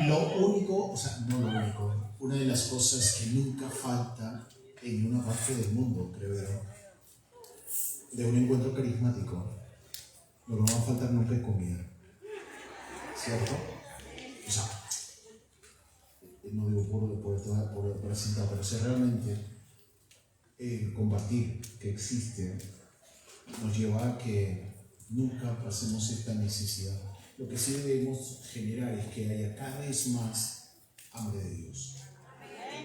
Lo único, o sea, no lo único, una de las cosas que nunca falta en una parte del mundo, creo yo, de un encuentro carismático, lo que no va a faltar nunca es comida, ¿cierto? O sea, no digo por presentar, pero si realmente el compartir que existe nos lleva a que nunca pasemos esta necesidad. Lo que sí debemos generar es que haya cada vez más hambre de Dios.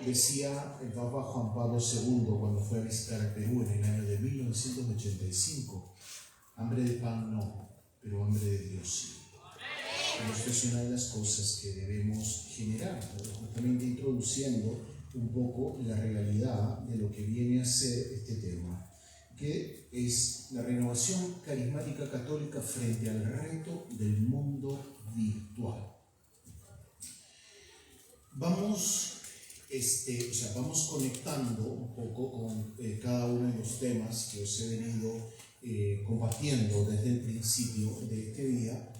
Decía el Papa Juan Pablo II cuando fue a visitar el Perú en el año de 1985, hambre de pan no, pero hambre de Dios sí. Y esto es una de las cosas que debemos generar, justamente introduciendo un poco la realidad de lo que viene a ser este tema, que es la renovación carismática católica frente al reto del mundo virtual. Vamos conectando un poco con cada uno de los temas que os he venido compartiendo desde el principio de este día.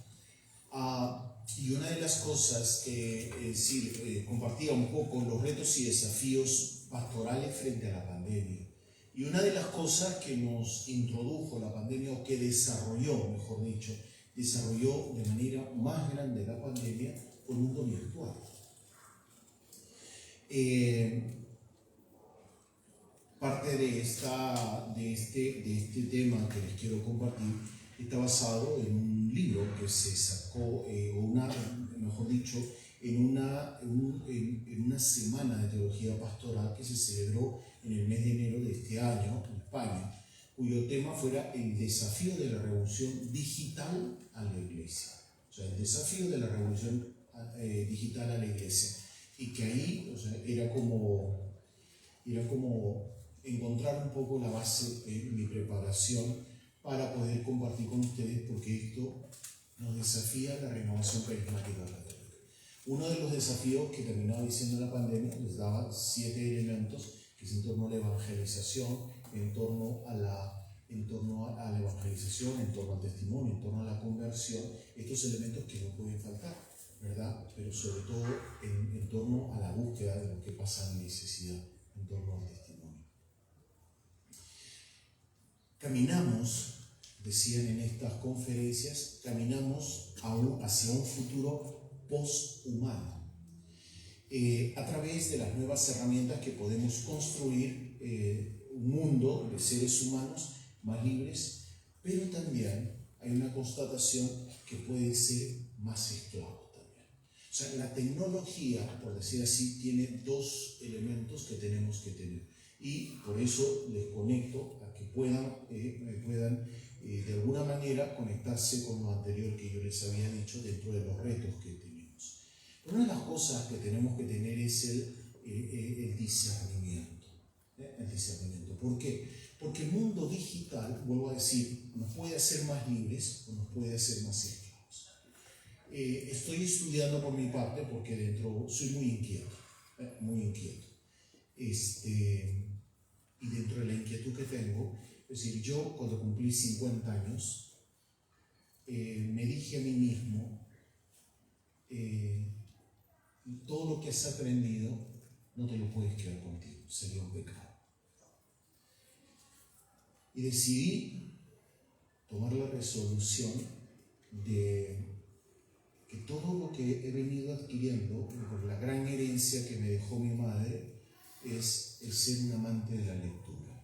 Y una de las cosas que compartía un poco los retos y desafíos pastorales frente a la pandemia. Y una de las cosas que nos introdujo la pandemia, o que desarrolló, mejor dicho, desarrolló de manera más grande la pandemia, fue el mundo virtual. Parte de este tema que les quiero compartir está basado en un libro que se sacó, mejor dicho, en una semana de teología pastoral que se celebró en el mes de enero de este año en España, cuyo tema fuera el desafío de la revolución digital a la iglesia. O sea, el desafío de la revolución digital a la iglesia. Y que ahí, o sea, era como encontrar un poco la base en mi preparación para poder compartir con ustedes, porque esto nos desafía la renovación carismática católica. Uno de los desafíos que terminaba diciendo la pandemia les daba 7 elementos, que es en torno a la evangelización, en torno a la evangelización, en torno al testimonio, en torno a la conversión, estos elementos que no pueden faltar, ¿verdad? Pero sobre todo en torno a la búsqueda de lo que pasa en necesidad, en torno al testimonio. Caminamos, decían en estas conferencias, caminamos hacia un futuro post-humano, a través de las nuevas herramientas que podemos construir un mundo de seres humanos más libres, pero también hay una constatación que pueden ser más esclavos también. O sea, la tecnología, por decir así, tiene 2 elementos que tenemos que tener, y por eso les conecto a que puedan de alguna manera conectarse con lo anterior que yo les había dicho dentro de los retos que tenemos. Una de las cosas que tenemos que tener es el discernimiento. El discernimiento. ¿Por qué? Porque el mundo digital, vuelvo a decir, nos puede hacer más libres o nos puede hacer más esclavos. Estoy estudiando por mi parte porque soy muy inquieto, muy inquieto. Y dentro de la inquietud que tengo, es decir, yo cuando cumplí 50 años, me dije a mí mismo, todo lo que has aprendido no te lo puedes quedar contigo, sería un pecado. Y decidí tomar la resolución de que todo lo que he venido adquiriendo, por la gran herencia que me dejó mi madre, es el ser un amante de la lectura.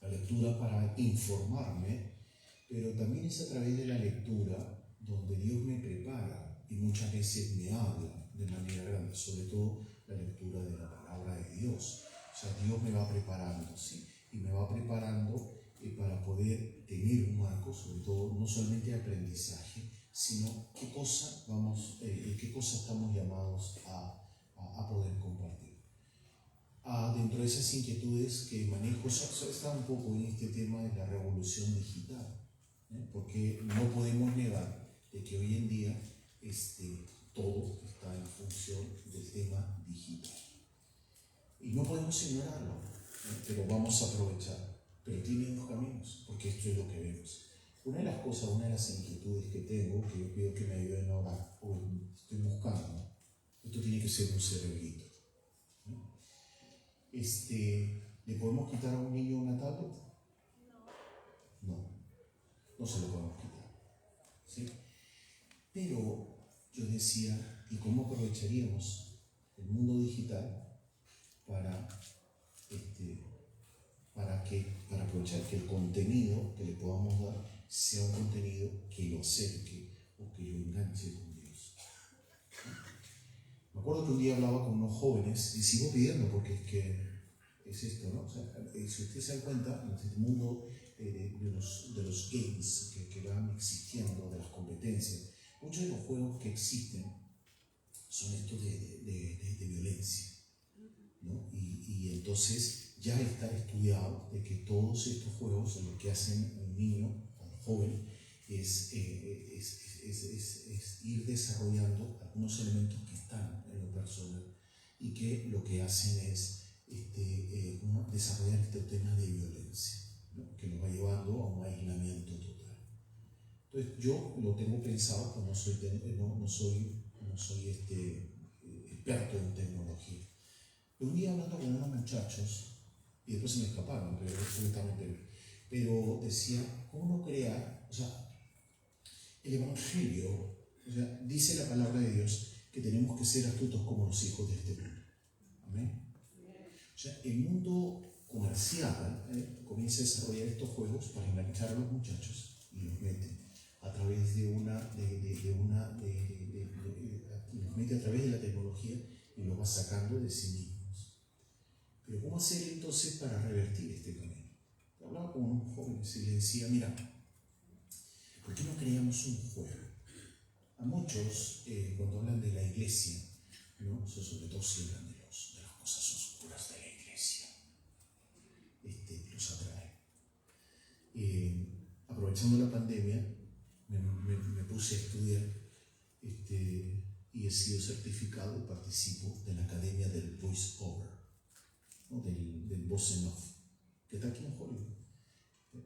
La lectura para informarme, pero también es a través de la lectura donde Dios me prepara y muchas veces me habla de manera grande, sobre todo la lectura de la palabra de Dios. O sea, Dios me va preparando, ¿sí? Y me va preparando para poder tener un marco, sobre todo, no solamente de aprendizaje, sino qué cosa estamos llamados a poder compartir. Dentro de esas inquietudes que manejo, está un poco en este tema de la revolución digital, porque no podemos negar de que hoy en día todo está en función del tema digital. Y no podemos ignorarlo, pero vamos a aprovechar. Pero tiene 2 caminos, porque esto es lo que vemos. Una de las inquietudes que tengo, que yo pido que me ayuden a orar, o estoy buscando que ser un cerebrito. ¿No? ¿Le podemos quitar a un niño una tablet? No, no se lo podemos quitar. ¿Sí? Pero yo decía, ¿y cómo aprovecharíamos el mundo digital para aprovechar que el contenido que le podamos dar sea un contenido que lo acerque o que lo enganche con Dios? Me acuerdo que un día hablaba con unos jóvenes y sigo pidiendo porque es que es esto, ¿no? O sea, si ustedes se dan cuenta, en este mundo de los games que van existiendo, de las competencias, muchos de los juegos que existen son estos de violencia, ¿no? Y entonces ya está estudiado de que todos estos juegos lo que hacen al niño, al joven, es ir desarrollando algunos elementos que están en lo personal y que lo que hacen es desarrollar este tema de violencia, ¿no? Que nos va llevando a un aislamiento total. Entonces yo lo tengo pensado, pero no soy experto en tecnología. Un día hablando con unos muchachos, y después se me escaparon, pero decía, ¿cómo no crear? O sea, el Evangelio, o sea, dice la palabra de Dios que tenemos que ser astutos como los hijos de este mundo. Amén. O sea, el mundo comercial comienza a desarrollar estos juegos para enganchar a los muchachos y los mete a través los mete a través de la tecnología y los va sacando de sí mismos. Pero ¿cómo hacer entonces para revertir este camino? Hablaba con unos jóvenes y les decía, mira, ¿por qué no creamos un juego? A muchos, cuando hablan de la iglesia, ¿no? Sobre todo si hablan de las cosas oscuras de la iglesia, los atrae. Aprovechando la pandemia, me puse a estudiar y he sido certificado y participo de la Academia del Voice Over, ¿no? del voz en off, que está aquí en Hollywood.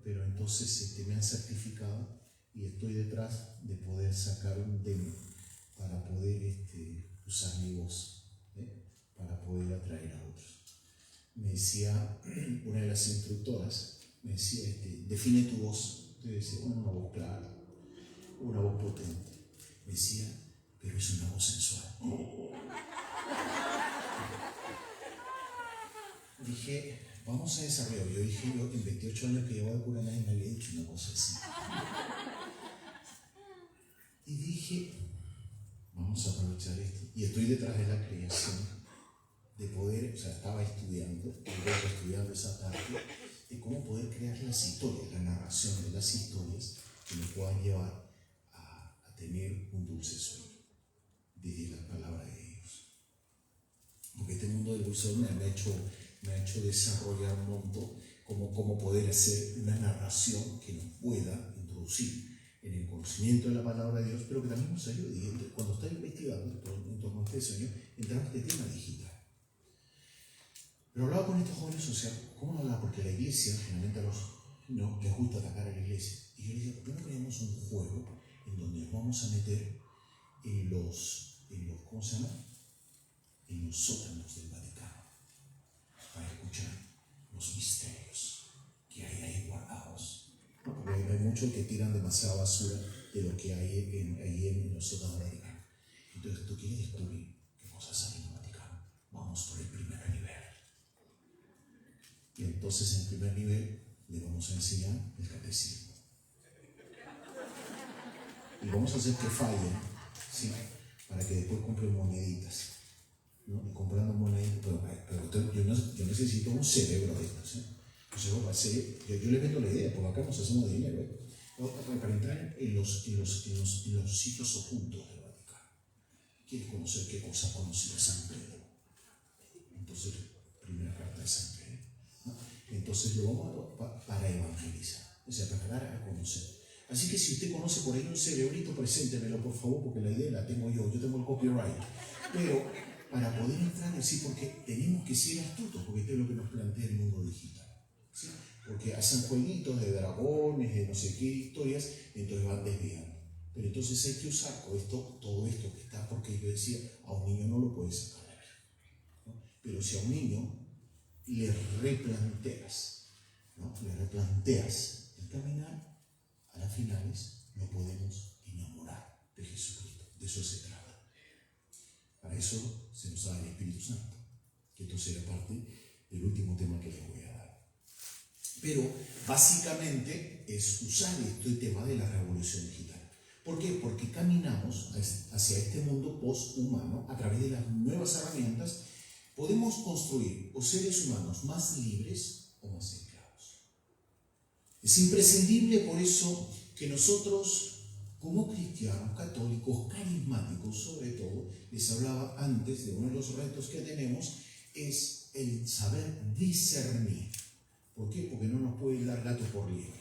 Pero entonces me han certificado y estoy detrás de poder sacar un demo para poder usar mi voz, para poder atraer a otros. Me decía una de las instructoras, me decía, define tu voz. Yo decía, una voz clara, una voz potente. Me decía, pero es una voz sensual. Dije, vamos a desarrollar. Yo dije, yo en 28 años que llevo de cura nadie me había dicho una cosa así. Y dije, vamos a aprovechar esto. Y estoy detrás de la creación, de poder, o sea, estaba estudiando esa parte, de cómo poder crear las historias, la narración de las historias que me puedan llevar a tener un dulce sueño, desde la palabra de Dios. Porque este mundo del dulce sueño me ha hecho desarrollar un montón cómo poder hacer una narración que nos pueda introducir en el conocimiento de la palabra de Dios, pero que también nos ayude. Cuando está investigando en torno a este sueño, entramos en este tema digital. Pero hablaba con estos jóvenes, o sea, ¿cómo no hablaba? Porque la iglesia, generalmente les gusta atacar a la iglesia. Y yo les dije, ¿por qué no creamos un juego en donde nos vamos a meter en los ¿cómo se llama? En los sótanos del Vaticano, para escuchar los misterios que hay ahí guardados. Porque hay muchos que tiran demasiada basura de lo que hay ahí en los sótanos del Vaticano. Entonces, ¿tú quieres descubrir qué cosas hay en el Vaticano? Vamos por el primer nivel. Y entonces en el primer nivel le vamos a enseñar el catecismo. Y vamos a hacer que fallen, ¿sí? Para que después compren moneditas, ¿no? Y comprando moneditas, pero yo necesito un cerebro de estos, ¿eh? Yo le vendo la idea, porque acá nos hacemos dinero, ¿eh? Para entrar en los sitios ocultos del Vaticano. ¿Quieres conocer qué cosas conocía San Pedro? Entonces, primera carta de San Pedro. Entonces lo vamos para evangelizar, o sea, para dar a conocer. Así que si usted conoce por ahí un cerebrito, preséntemelo por favor, porque la idea la tengo yo tengo el copyright. Pero para poder entrar en sí, porque tenemos que ser astutos, porque esto es lo que nos plantea el mundo digital, ¿sí? Porque hacen jueguitos de dragones, de no sé qué historias, entonces van desviando. Pero entonces hay que usar todo esto que está, porque yo decía, ahora un niño no lo puedes sacar de ahí, ¿no? Pero si a un niño le replanteas, ¿no? Le replanteas el caminar, a las finales lo podemos enamorar de Jesucristo. De eso se trata. Para eso se nos da el Espíritu Santo, que esto será parte del último tema que les voy a dar. Pero básicamente es usar este tema de la revolución digital. ¿Por qué? Porque caminamos hacia este mundo post-humano a través de las nuevas herramientas. Podemos construir o seres humanos más libres o más esclavos. Es imprescindible por eso que nosotros, como cristianos, católicos, carismáticos sobre todo, les hablaba antes de uno de los retos que tenemos, es el saber discernir. ¿Por qué? Porque no nos pueden dar gato por liebre.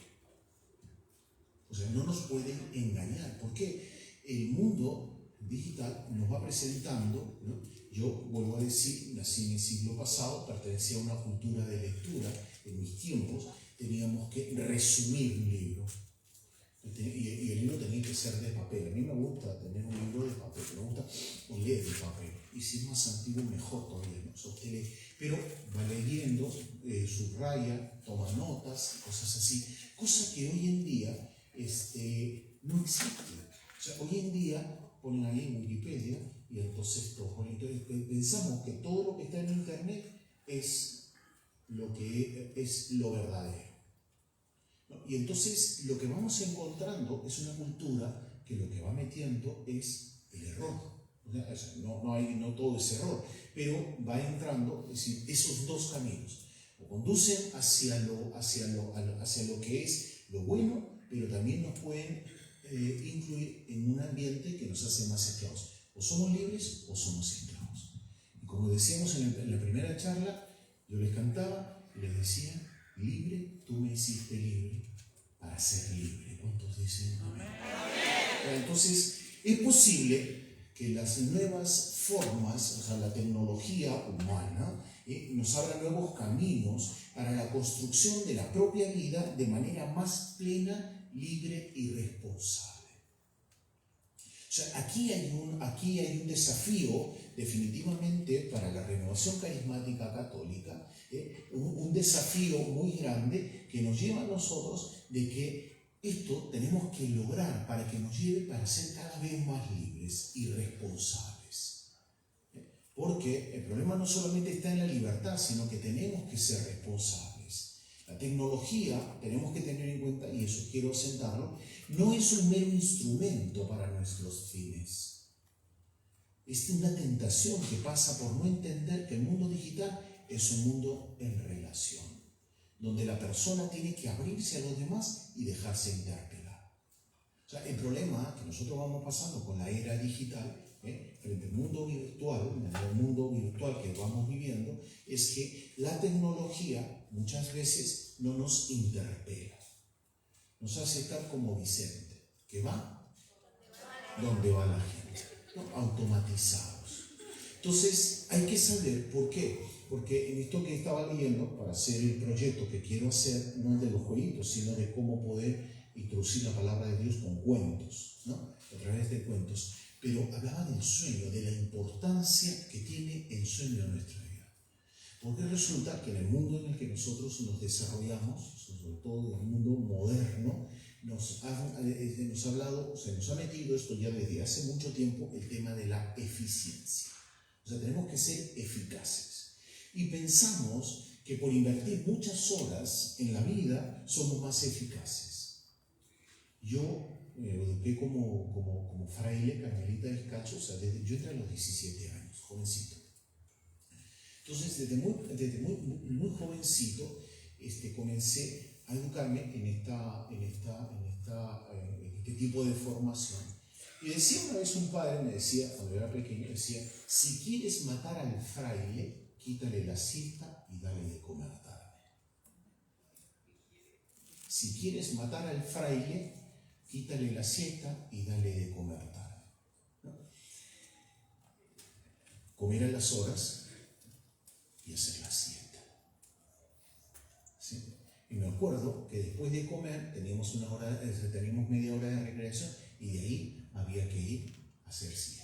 O sea, no nos pueden engañar. ¿Por qué? El mundo digital nos va presentando, ¿no? Yo vuelvo a decir, nací en el siglo pasado, pertenecía a una cultura de lectura. En mis tiempos teníamos que resumir un libro. Y el libro tenía que ser de papel. A mí me gusta tener un libro de papel, me gusta leer de papel. Y si es más antiguo, mejor todavía, ¿no? Pero va leyendo, subraya, toma notas, cosas así. Cosa que hoy en día no existe. O sea, hoy en día ponen ahí en Wikipedia y entonces pensamos que todo lo que está en internet es lo verdadero. Y entonces lo que vamos encontrando es una cultura que lo que va metiendo es el error. O sea, no todo es error, pero va entrando, es decir, esos dos caminos. O conducen hacia lo que es lo bueno, pero también nos pueden incluir en un ambiente que nos hace más esclavos. O somos libres o somos esclavos. Y como decíamos en la primera charla, yo les cantaba y les decía, libre, tú me hiciste libre para ser libre. ¿Cuántos dicen amén? Entonces, es posible que las nuevas formas, o sea, la tecnología humana, nos abra nuevos caminos para la construcción de la propia vida de manera más plena, libre y responsable. O sea, aquí hay un desafío definitivamente para la renovación carismática católica, un desafío muy grande que nos lleva a nosotros de que esto tenemos que lograr para que nos lleve para ser cada vez más libres y responsables. Porque el problema no solamente está en la libertad, sino que tenemos que ser responsables. La tecnología, tenemos que tener en cuenta, y eso quiero asentarlo, no es un mero instrumento para nuestros fines. Es una tentación que pasa por no entender que el mundo digital es un mundo en relación, donde la persona tiene que abrirse a los demás y dejarse interpelar. O sea, el problema que nosotros vamos pasando con la era digital, frente al mundo virtual que vamos viviendo, es que la tecnología muchas veces no nos interpela. Nos hace estar como Vicente, que va donde va la gente, ¿no? Automatizados. Entonces, hay que saber por qué. Porque en esto que estaba leyendo, para hacer el proyecto que quiero hacer, no es de los jueguitos, sino de cómo poder introducir la palabra de Dios con cuentos, ¿no? A través de cuentos. Pero hablaba del sueño, de la importancia que tiene el sueño en nuestra vida. Porque resulta que en el mundo en el que nosotros nos desarrollamos, sobre todo en el mundo moderno, nos ha metido esto ya desde hace mucho tiempo, el tema de la eficiencia. O sea, tenemos que ser eficaces. Y pensamos que por invertir muchas horas en la vida somos más eficaces. Yo me eduqué como fraile carmelita descalzo, o sea, yo entré a los 17 años, jovencito. Entonces, desde muy jovencito, comencé a educarme en este tipo de formación. Y decía una vez un padre, me decía, cuando era pequeño, decía, si quieres matar al fraile, quítale la siesta y dale de comer tarde. Si quieres matar al fraile, quítale la siesta y dale de comer tarde. ¿No? Comer a las horas y hacer la siesta. ¿Sí? Y me acuerdo que después de comer teníamos media hora de recreación y de ahí había que ir a hacer siesta.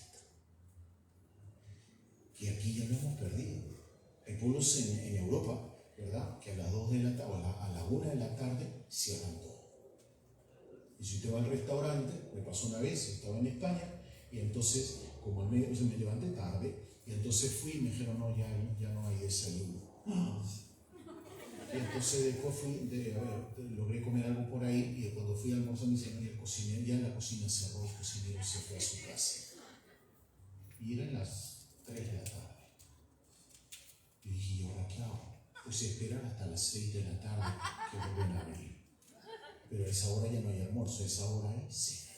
pueblos en Europa, ¿verdad? Que a las 2 de la tarde, o a la 1 de la tarde, cierran todo. Y si usted va al restaurante, me pasó una vez, estaba en España, y entonces, como al medio, me levanté tarde, y entonces fui y me dijeron, no, ya no hay desayuno. Y entonces después logré comer algo por ahí, y cuando fui a almorzar me dijeron, el cocinero, ya en la cocina cerró, el cocinero se fue a su casa. Y eran las 3 de la tarde. Y dije, ¿y ahora qué hago? Pues esperar hasta las 6 de la tarde que vuelven a abrir. Pero a esa hora ya no hay almuerzo, a esa hora es cena.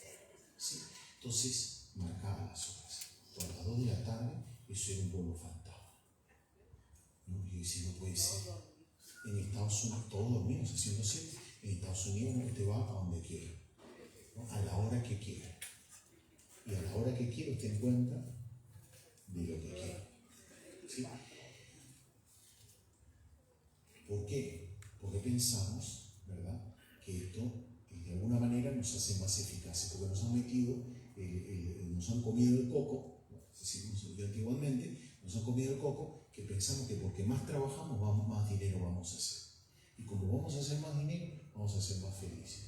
¿Sí? Entonces, marcaba las horas. A las 2 de la tarde, eso era un vuelo fantasma. ¿No? Y yo decía, no puede ser. En Estados Unidos, todos dormimos haciendo siete. En Estados Unidos usted va a donde quiera, ¿no? A la hora que quiera. Y a la hora que quiera usted encuentra de lo que quiera. ¿Sí? ¿Por qué? Porque pensamos, ¿verdad?, que esto de alguna manera nos hace más eficaces, porque nos han metido, nos han comido el coco, ¿no? Decimos antiguamente, nos han comido el coco, que pensamos que porque más trabajamos, más dinero vamos a hacer. Y como vamos a hacer más dinero, vamos a ser más felices.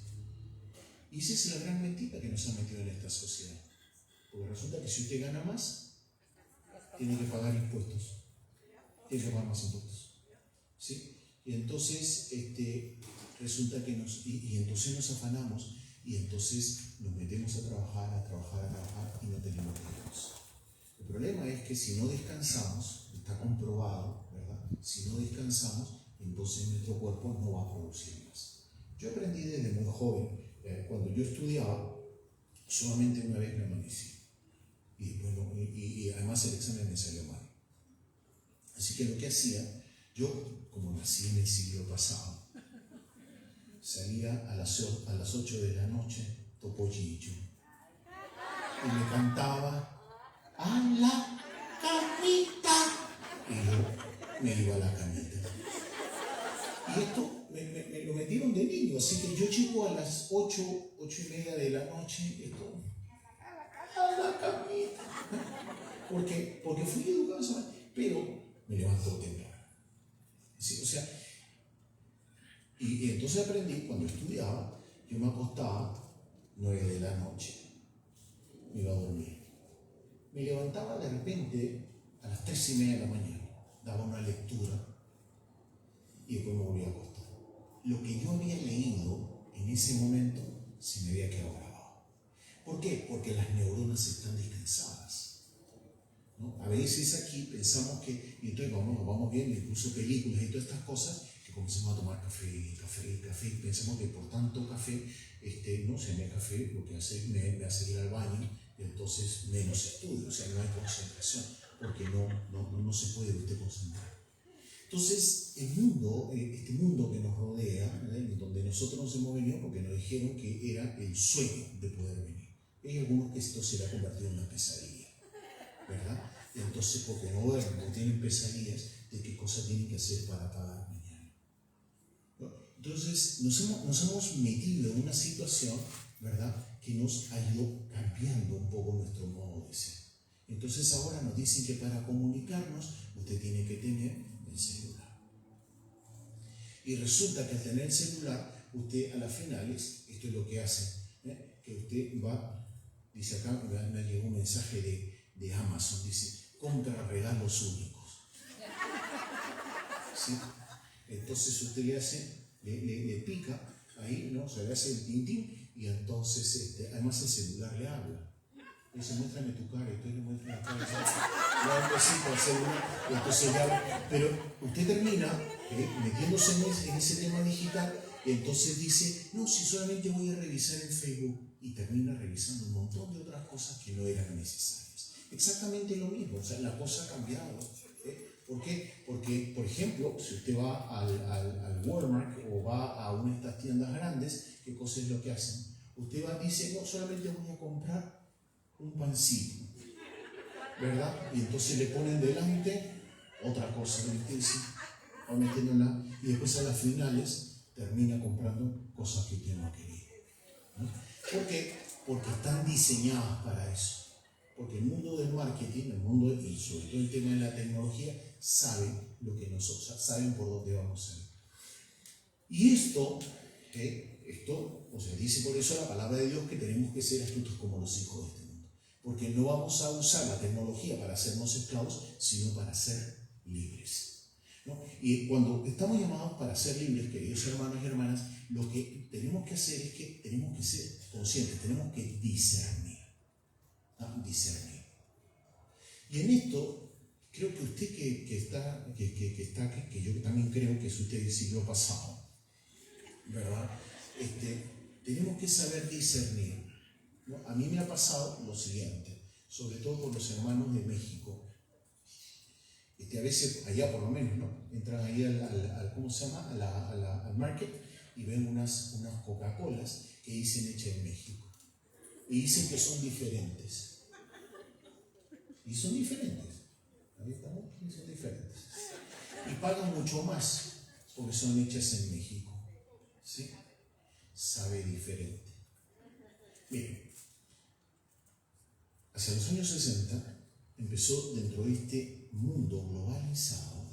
Y esa es la gran mentira que nos han metido en esta sociedad. Porque resulta que si usted gana más, tiene que pagar impuestos, tiene que pagar más impuestos. ¿Sí? Y entonces resulta que entonces nos afanamos y entonces nos metemos a trabajar y no tenemos tiempos. El problema es que si no descansamos, está comprobado, ¿verdad? Si no descansamos, entonces nuestro cuerpo no va a producir más. Yo aprendí desde muy joven, cuando yo estudiaba, solamente una vez me amanecí. Y además el examen me salió mal. Así que lo que hacía, yo, como nací en el siglo pasado, salía a las 8 de la noche, topollillo, y me cantaba a la camita, y yo me iba a la camita. Y esto me lo metieron de niño, así que yo llego a las 8:30 de la noche, esto, a la camita, porque fui educado esa manera, pero me levanto temprano. ¿Sí? O sea, y entonces aprendí, cuando estudiaba, yo me acostaba 9 de la noche, me iba a dormir. Me levantaba de repente a las 3:30 de la mañana, daba una lectura y después me volvía a acostar. Lo que yo había leído en ese momento se me había quedado grabado. ¿Por qué? Porque las neuronas están descansadas, ¿no? A veces aquí pensamos que, y entonces vamos viendo incluso películas y todas estas cosas, que comenzamos a tomar café, y pensamos que por tanto café, no sé, el café lo que hace me hace ir al baño, y entonces menos estudio, o sea, no hay concentración, porque no se puede usted concentrar. Entonces, este mundo que nos rodea, ¿verdad?, donde nosotros nos hemos venido, porque nos dijeron que era el sueño de poder venir. Hay algunos que esto se le ha convertido en una pesadilla, ¿verdad? Y entonces, porque no duermen, porque tienen pesadillas de qué cosas tienen que hacer para pagar mañana. ¿No? Entonces, nos hemos metido en una situación, ¿verdad?, que nos ha ido cambiando un poco nuestro modo de ser. Entonces, ahora nos dicen que para comunicarnos, usted tiene que tener el celular. Y resulta que al tener el celular, usted a las finales, esto es lo que hace, que usted va, dice acá, me llegó un mensaje de Amazon, dice, compra regalos únicos. ¿Sí? Entonces usted le pica ahí, ¿no? O sea, le hace el tintín y entonces, además el celular le habla. Dice, muéstrame tu cara, y usted le muestra la cara, le da un besito al celular, y entonces ya, pero usted termina metiéndose en ese tema digital, y entonces dice, no, si solamente voy a revisar el Facebook, y termina revisando un montón de otras cosas que no eran necesarias. Exactamente lo mismo, o sea, la cosa ha cambiado. ¿Por qué? Porque, por ejemplo, si usted va al Walmart o va a una de estas tiendas grandes, ¿qué cosa es lo que hacen? Usted va y dice, no, solamente voy a comprar un pancito, ¿verdad? Y entonces le ponen delante otra cosa, va metiéndola, y después a las finales termina comprando cosas que usted no quería, ¿no? ¿Por qué? Porque están diseñadas para eso. Porque el mundo del marketing, el mundo y sobre todo el tema de la tecnología, saben lo que nosotros, saben por dónde vamos a ir. Y esto, o sea, dice por eso la palabra de Dios que tenemos que ser astutos como los hijos de este mundo. Porque no vamos a usar la tecnología para hacernos esclavos, sino para ser libres, ¿no? Y cuando estamos llamados para ser libres, queridos hermanos y hermanas, lo que tenemos que hacer es que tenemos que ser conscientes, tenemos que discernir, ¿no? Discernir. Y en esto, creo que usted que yo también creo que es usted del siglo pasado, ¿verdad? Tenemos que saber discernir, ¿no? A mí me ha pasado lo siguiente, sobre todo con los hermanos de México. A veces, allá por lo menos, ¿no? Entran ahí ¿cómo se llama? Al market y ven unas Coca-Colas que dicen hechas en México. Y dicen que son diferentes. Y son diferentes. Ahí estamos, y son diferentes. Y pagan mucho más porque son hechas en México. ¿Sí? Sabe diferente. Miren, hacia los años 60 empezó dentro de este mundo globalizado,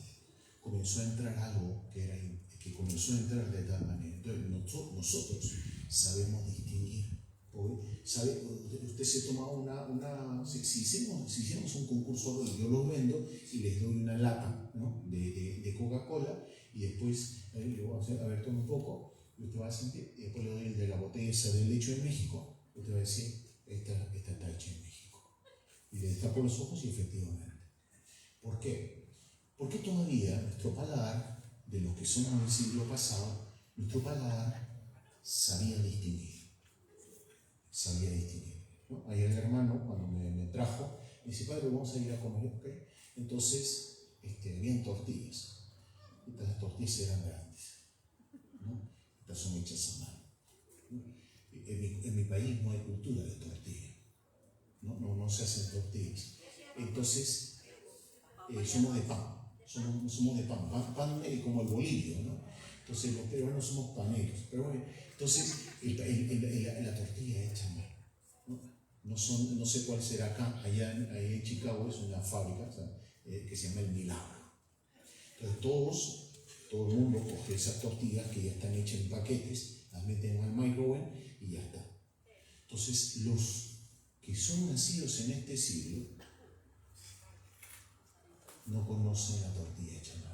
comenzó a entrar algo que comenzó a entrar de tal manera. Entonces nosotros sabemos distinguir. Usted se toma si hiciéramos un concurso, yo los vendo y les doy una lata, ¿no? de Coca-Cola y después le voy a hacer, a ver, toma un poco y usted va a sentir, y después le doy el de la botella esa del hecho en México, usted va a decir, esta está hecha en México. Y le destapo los ojos y efectivamente. ¿Por qué? Porque todavía nuestro paladar, de los que somos del siglo pasado, nuestro paladar sabía distinguir. ¿No? Ayer el hermano, cuando me trajo, me dice, padre, vamos a ir a comer, ¿ok? Entonces, habían tortillas. Estas tortillas eran grandes, ¿no? Estas son hechas a mano, ¿no? En mi país no hay cultura de tortilla, no se hacen tortillas. Entonces, somos de pan, somos de pan como el bolillo, ¿no? Entonces los peruanos somos paneros, pero bueno, entonces la tortilla es hecha a mano, ¿no? No sé cuál será acá, allá en Chicago es una fábrica, o sea, que se llama El Milagro. Entonces todo el mundo coge esas tortillas que ya están hechas en paquetes, las meten al microwave y ya está. Entonces los que son nacidos en este siglo no conocen la tortilla hecha a mano.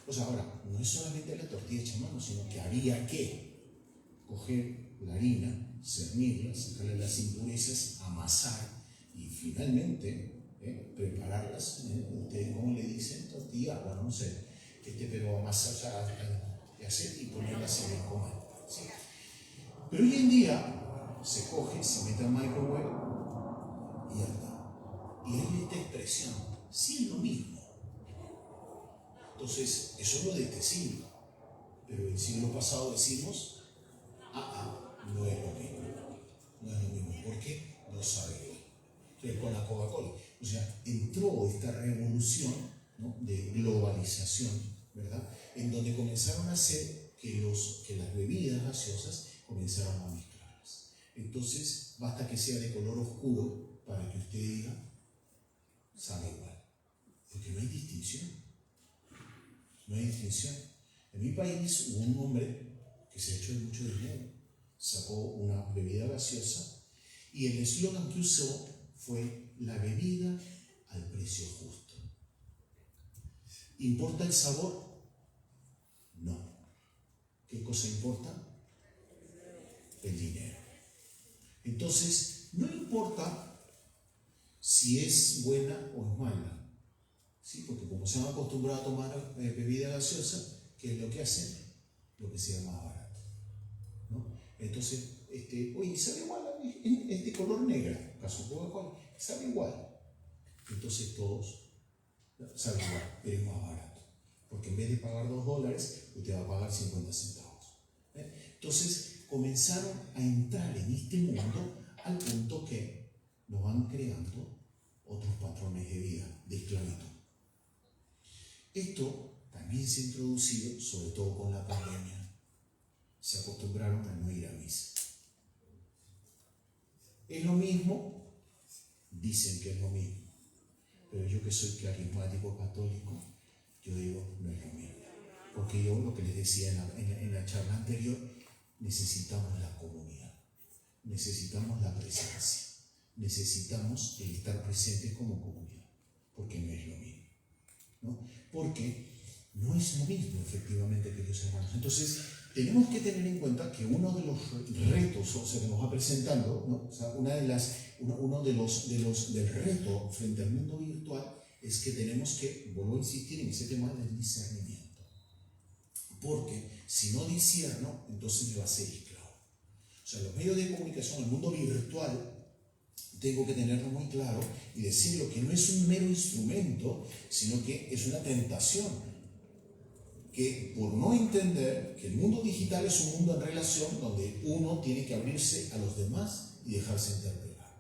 O sea, ahora, no es solamente la tortilla hecha a mano, sino que había que coger la harina, cernirla, sacarle las impurezas, amasar y finalmente prepararlas. ¿Ustedes cómo le dicen? Tortilla, bueno, no sé, pero amasar, o sea, hacer y ponerlas en el comal, ¿sí? Pero hoy en día se coge, se mete al microwave y ya está. Y hay esta expresión, sí es lo mismo. Entonces, eso es lo de este siglo. Pero el siglo pasado decimos, no es lo mismo. No es lo mismo. ¿Por qué? No sabe. Entonces, con la Coca-Cola. O sea, entró esta revolución, ¿no? de globalización, ¿verdad? En donde comenzaron a hacer que las bebidas gaseosas comenzaron a mezclarlas. Entonces, basta que sea de color oscuro para que usted diga, sabe igual. Porque no hay distinción. No hay distinción. En mi país hubo un hombre que se echó mucho dinero, sacó una bebida gaseosa y el eslogan que usó fue la bebida al precio justo. ¿Importa el sabor? No. ¿Qué cosa importa? El dinero. Entonces, no importa si es buena o es mala, ¿sí? Porque como se han acostumbrado a tomar bebida gaseosa, ¿qué es lo que hacen? Lo que sea más barato, ¿no? Entonces, oye, sabe igual, es de color negro, caso Coca-Cola, sabe igual. Entonces todos saben igual, pero es más barato. Porque en vez de pagar $2, usted va a pagar 50 centavos. Entonces comenzaron a entrar en este mundo al punto que nos van creando otros patrones de vida, de esclavitud. Esto también se ha introducido, sobre todo con la pandemia. Se acostumbraron a no ir a misa. Es lo mismo dicen que es lo mismo. Pero yo que soy carismático católico, yo digo, no es lo mismo. Porque yo, lo que les decía en la charla anterior, necesitamos la comunidad, necesitamos la presencia, necesitamos el estar presentes como comunidad, porque no es lo mismo, ¿no? Porque no es lo mismo, efectivamente, queridos hermanos. Entonces, tenemos que tener en cuenta que uno de los retos, o sea, que nos va presentando, ¿no? O sea, uno del reto frente al mundo virtual es que tenemos que, vuelvo a insistir en ese tema del discernimiento. Porque si no discierno, entonces me va a ser esclavo. O sea, los medios de comunicación, el mundo virtual, tengo que tenerlo muy claro y decirlo que no es un mero instrumento, sino que es una tentación. Que por no entender que el mundo digital es un mundo en relación donde uno tiene que abrirse a los demás y dejarse interpelar.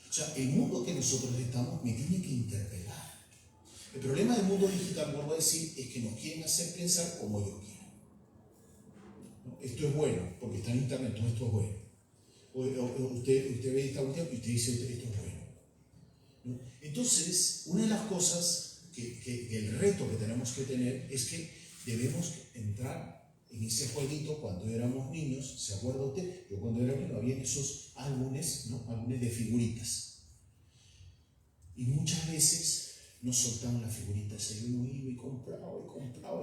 O sea, el mundo que nosotros estamos me tiene que interpelar. El problema del mundo digital, vuelvo a decir, es que nos quieren hacer pensar como yo quiero. ¿No? Esto es bueno, porque está en internet, todo esto es bueno. Usted ve esta cuestión y usted dice, esto es bueno, ¿no? Entonces, una de las cosas el reto que tenemos que tener es que debemos entrar en ese jueguito cuando éramos niños. ¿Se acuerda usted? Yo cuando era niño había esos álbumes, ¿no? Álbumes de figuritas. Y muchas veces no soltaban las figuritas, y uno iba y compraba,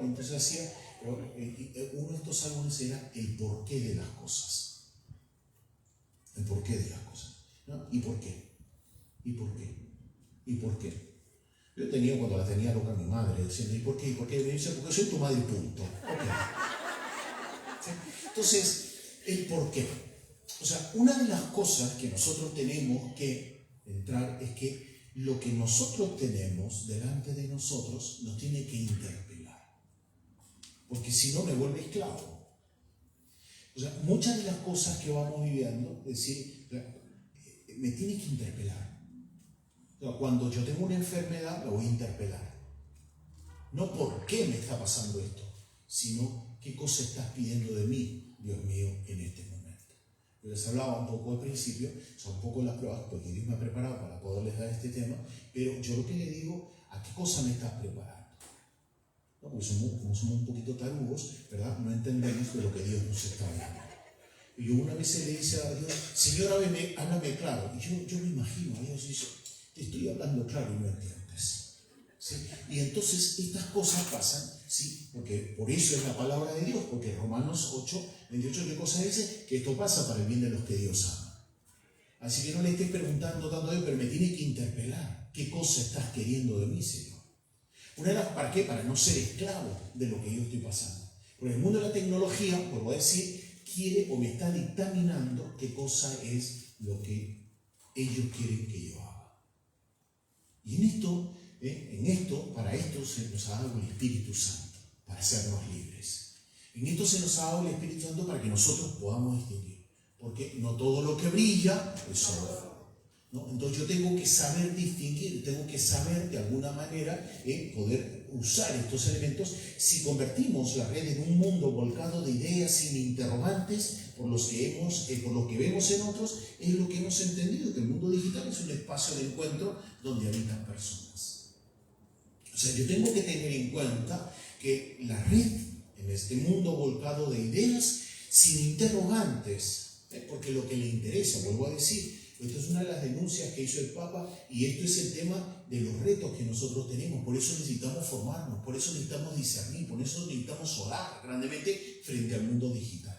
y entonces hacía, uno de estos álbumes era el porqué de las cosas. El porqué de las cosas, ¿no? ¿Y por qué? ¿Y por qué? ¿Y por qué? Yo tenía, cuando la tenía loca mi madre, diciendo, ¿y por qué? ¿Y por qué? Me dice, porque soy tu madre, punto. Okay. ¿Sí? Entonces, el por qué. O sea, una de las cosas que nosotros tenemos que entrar es que lo que nosotros tenemos delante de nosotros nos tiene que interpelar. Porque si no, me vuelve esclavo. O sea, muchas de las cosas que vamos viviendo, es decir, me tiene que interpelar. O sea, cuando yo tengo una enfermedad, la voy a interpelar. No por qué me está pasando esto, sino qué cosa estás pidiendo de mí, Dios mío, en este momento. Yo les hablaba un poco al principio, son un poco las pruebas, porque Dios me ha preparado para poderles dar este tema, pero yo lo que le digo, ¿a qué cosa me estás preparando? ¿No? Porque somos un poquito tarugos, ¿verdad? No entendemos de lo que Dios nos está hablando. Y yo una vez le dice a Dios, Señor, háblame claro. Y yo me imagino, a Dios dice, te estoy hablando claro y no entiendes. ¿Sí? Y entonces estas cosas pasan, ¿sí? Porque por eso es la palabra de Dios, porque Romanos 8, 28, ¿qué cosa dice? Que esto pasa para el bien de los que Dios ama. Así que no le estés preguntando tanto a Dios, pero me tiene que interpelar. ¿Qué cosa estás queriendo de mí, Señor? ¿Para qué? Para no ser esclavo de lo que yo estoy pasando. Porque el mundo de la tecnología, vuelvo a decir, quiere o me está dictaminando qué cosa es lo que ellos quieren que yo haga. Y para esto se nos ha dado el Espíritu Santo, para hacernos libres. En esto se nos ha dado el Espíritu Santo para que nosotros podamos distinguir. Porque no todo lo que brilla es oro, ¿no? Entonces yo tengo que saber distinguir, tengo que saber de alguna manera poder usar estos elementos. Si convertimos la red en un mundo volcado de ideas sin interrogantes por lo que vemos en otros, es lo que hemos entendido, que el mundo digital es un espacio de encuentro donde habitan personas. O sea, yo tengo que tener en cuenta que la red en este mundo volcado de ideas sin interrogantes, porque lo que le interesa, vuelvo a decir, esto es una de las denuncias que hizo el Papa y esto es el tema de los retos que nosotros tenemos. Por eso necesitamos formarnos, por eso necesitamos discernir, por eso necesitamos orar grandemente frente al mundo digital.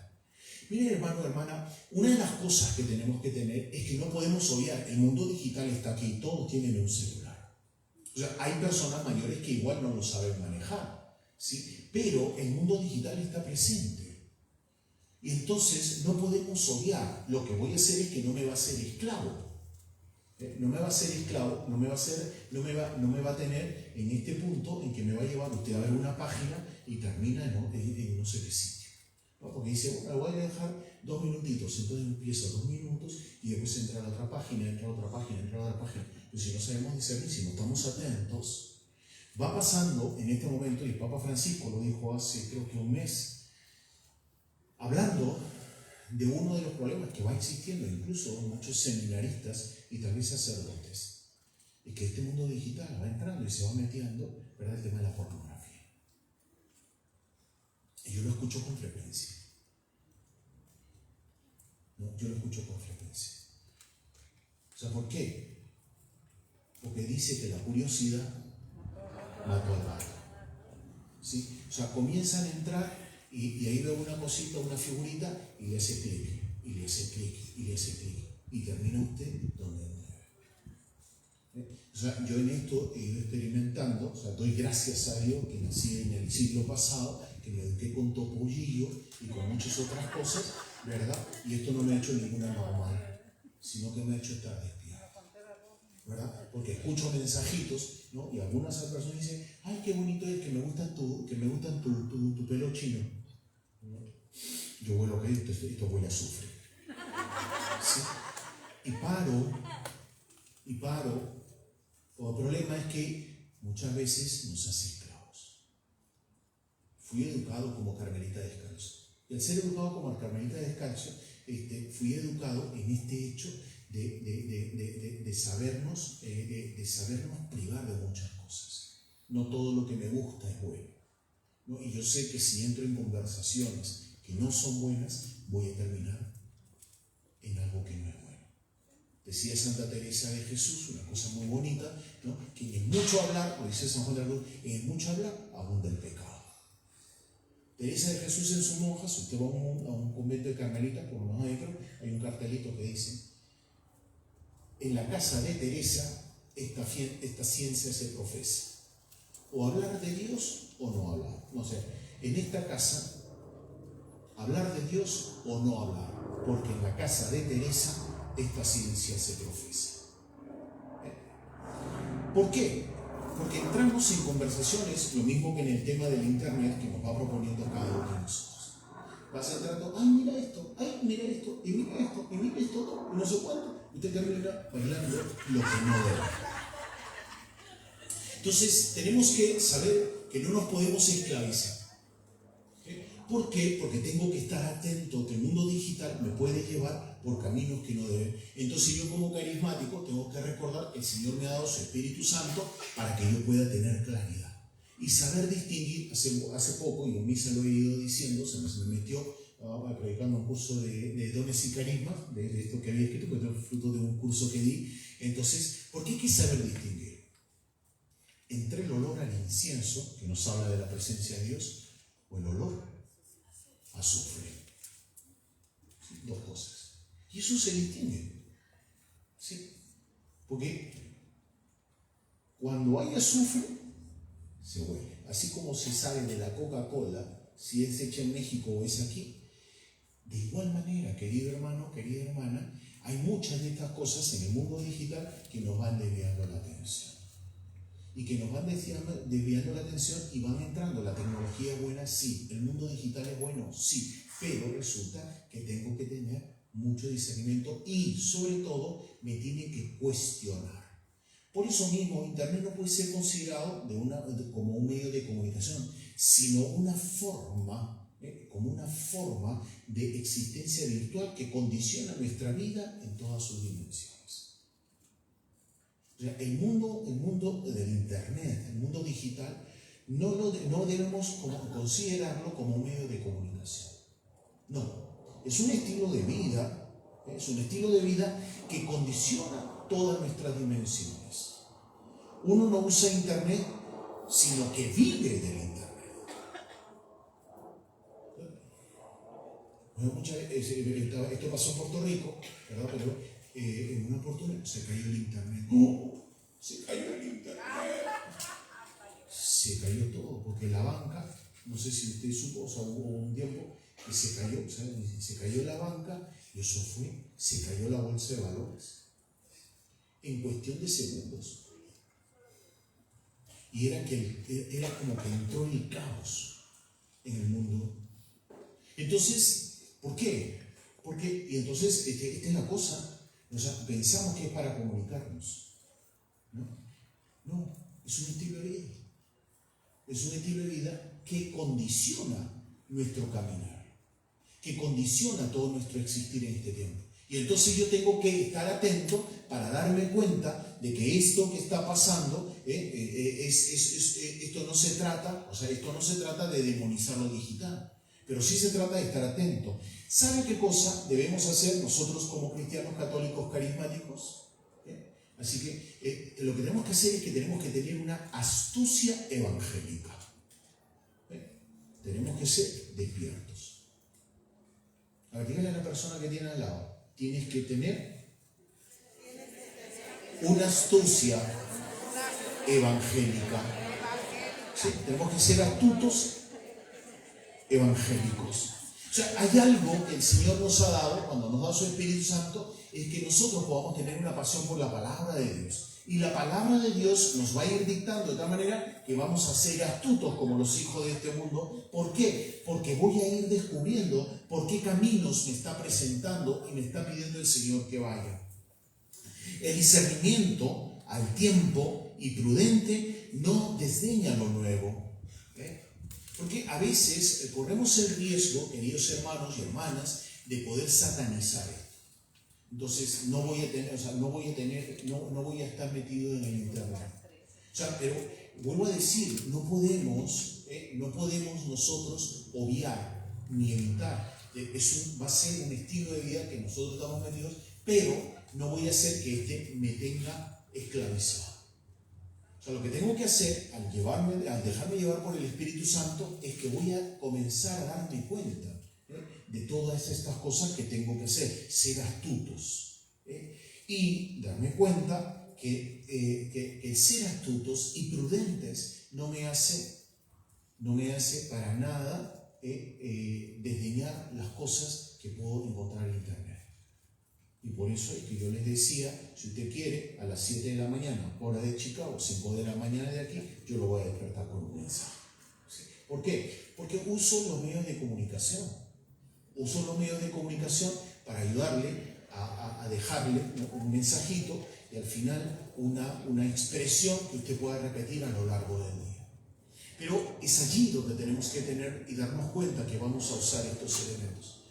Miren, hermano, hermana, una de las cosas que tenemos que tener es que no podemos obviar, el mundo digital está aquí, todos tienen un celular. O sea, hay personas mayores que igual no lo saben manejar, ¿sí? Pero el mundo digital está presente. Y entonces no podemos obviar, lo que voy a hacer es que no me va a hacer esclavo. No me va a ser esclavo, no me va a tener en este punto en que me va a llevar usted a ver una página y termina en no sé qué sitio. ¿No? Porque dice, bueno, voy a dejar 2 minutitos, entonces empiezo 2 minutos y después entra a otra página, entra a otra página. Pero si no sabemos discernir, si no estamos atentos, va pasando en este momento, y el Papa Francisco lo dijo hace creo que un mes, hablando de uno de los problemas que va existiendo incluso en muchos seminaristas y también sacerdotes, es que este mundo digital va entrando y se va metiendo, ¿verdad?, el tema de la pornografía. Y yo lo escucho con frecuencia. ¿No? Yo lo escucho con frecuencia. O sea, ¿por qué? Porque dice que la curiosidad mató al gato. ¿Sí? O sea, comienzan a entrar y ahí veo una cosita, una figurita, y le hace clic, y le hace clic, y le hace clic. Y termina usted donde debe. O sea, yo en esto he ido experimentando, o sea, doy gracias a Dios que nací en el siglo pasado, que me eduqué con topollillo y con muchas otras cosas, ¿verdad? Y esto no me ha hecho ninguna normal, sino que me ha hecho estar despierto, ¿verdad? Porque escucho mensajitos, ¿no? Y algunas personas dicen, ay, qué bonito es, que me gustan tu pelo chino. ¿No? Yo vuelo que esto huele a azufre. ¿Sí? Y paro. El problema es que muchas veces nos hace esclavos. Fui educado como carmelita descalzo. Y al ser educado como carmelita descalzo, fui educado en este hecho de sabernos privar de muchas cosas. No todo lo que me gusta es bueno, ¿no? Y yo sé que si entro en conversaciones que no son buenas, voy a terminar en algo que no es bueno. Decía Santa Teresa de Jesús, una cosa muy bonita, ¿no?, que en mucho hablar, como dice San Juan de la Cruz, en mucho hablar abunda el pecado. Teresa de Jesús en sus monjas, usted va a un convento de carmelitas, por lo menos adentro, hay un cartelito que dice, en la casa de Teresa esta ciencia se profesa. O hablar de Dios o no hablar. No sé, en esta casa, hablar de Dios o no hablar, porque en la casa de Teresa esta ciencia se profesa. ¿Por qué? Porque entramos en conversaciones, lo mismo que en el tema del internet que nos va proponiendo cada uno de nosotros. Vas entrando, ay, mira esto, y mira esto, y mira esto, y no sé cuánto. Usted termina bailando lo que no debe. Entonces, tenemos que saber que no nos podemos esclavizar. ¿Por qué? Porque tengo que estar atento que el mundo digital me puede llevar por caminos que no deben. Entonces yo como carismático tengo que recordar que el Señor me ha dado su Espíritu Santo para que yo pueda tener claridad. Y saber distinguir, hace poco, y en misa lo he ido diciendo, se me metió predicando un curso de dones y carismas, de esto que había escrito, que es fruto de un curso que di. Entonces, ¿por qué hay que saber distinguir? Entre el olor al incienso, que nos habla de la presencia de Dios, o el olor azufre. ¿Sí? Dos cosas. Y eso se distingue. ¿Sí? Porque cuando hay azufre, se huele. Así como se sabe de la Coca-Cola, si es hecha en México o es aquí, de igual manera, querido hermano, querida hermana, hay muchas de estas cosas en el mundo digital que nos van desviando la atención. Y que nos van desviando la atención y van entrando. La tecnología es buena, sí. El mundo digital es bueno, sí. Pero resulta que tengo que tener mucho discernimiento y, sobre todo, me tiene que cuestionar. Por eso mismo, Internet no puede ser considerado como un medio de comunicación, sino como una forma de existencia virtual que condiciona nuestra vida en todas sus dimensiones. O sea, el mundo del Internet, el mundo digital, no debemos considerarlo como un medio de comunicación. No, es un estilo de vida, que condiciona todas nuestras dimensiones. Uno no usa Internet, sino que vive del Internet. Esto pasó en Puerto Rico, ¿verdad? Pero en una oportunidad se cayó el Internet. Se cayó el Internet. Se cayó todo, porque la banca, no sé si usted supo, o sea, hubo un tiempo que se cayó, o sea, se cayó la banca y eso se cayó la bolsa de valores. En cuestión de segundos. Y era como que entró el caos en el mundo. Entonces, ¿por qué? Y entonces, esta es la cosa, o sea, pensamos que es para comunicarnos. No, es un estilo de vida. Es un estilo de vida que condiciona nuestro caminar. que condiciona todo nuestro existir en este tiempo. Y entonces yo tengo que estar atento para darme cuenta de que esto que está pasando, esto no se trata de demonizar lo digital, pero sí se trata de estar atento. ¿Sabe qué cosa debemos hacer nosotros como cristianos católicos carismáticos? Así que lo que tenemos que hacer es que tenemos que tener una astucia evangélica. Tenemos que ser despiertos. A ver, dígale a la persona que tiene al lado, tienes que tener una astucia evangélica. ¿Sí? Tenemos que ser astutos evangélicos. O sea, hay algo que el Señor nos ha dado cuando nos da su Espíritu Santo, es que nosotros podamos tener una pasión por la palabra de Dios. Y la palabra de Dios nos va a ir dictando de tal manera que vamos a ser astutos como los hijos de este mundo. ¿Por qué? Porque voy a ir descubriendo por qué caminos me está presentando y me está pidiendo el Señor que vaya. El discernimiento al tiempo y prudente no desdeña lo nuevo. Porque a veces corremos el riesgo, queridos hermanos y hermanas, de poder satanizar esto. Entonces no voy a estar metido en el internet. O sea, pero vuelvo a decir, no podemos nosotros obviar ni evitar. Va a ser un estilo de vida que nosotros estamos metidos, pero no voy a hacer que me tenga esclavizado. O sea, lo que tengo que hacer al dejarme llevar por el Espíritu Santo es que voy a comenzar a darme cuenta de todas estas cosas que tengo que hacer, ser astutos. Y darme cuenta que el ser astutos y prudentes no me hace para nada desdeñar las cosas que puedo encontrar en Internet. Y por eso es que yo les decía, si usted quiere, a las 7 de la mañana, hora de Chicago, 5 de la mañana de aquí, yo lo voy a despertar con un mensaje. ¿Sí? ¿Por qué? Porque uso los medios de comunicación. Uso los medios de comunicación para ayudarle a dejarle un mensajito y al final una expresión que usted pueda repetir a lo largo del día. Pero es allí donde tenemos que tener y darnos cuenta que vamos a usar estos elementos.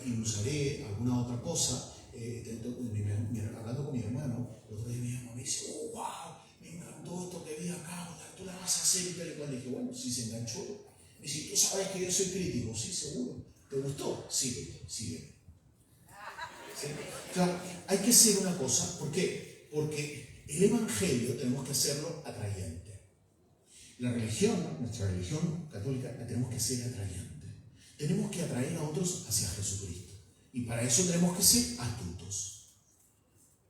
Y usaré alguna otra cosa. Hablando con mi hermano, el otro día mi hermano me dice, oh, wow, me encantó esto que vi acá, tú la vas a hacer. Y le dije, bueno, si se enganchó. Me dice, ¿tú sabes que yo soy crítico? Sí, seguro. ¿Te gustó? Sigue. ¿Sí? Claro, hay que hacer una cosa. ¿Por qué? Porque el Evangelio tenemos que hacerlo atrayente. Nuestra religión católica, la tenemos que hacer atrayente. Tenemos que atraer a otros hacia Jesucristo. Y para eso tenemos que ser astutos.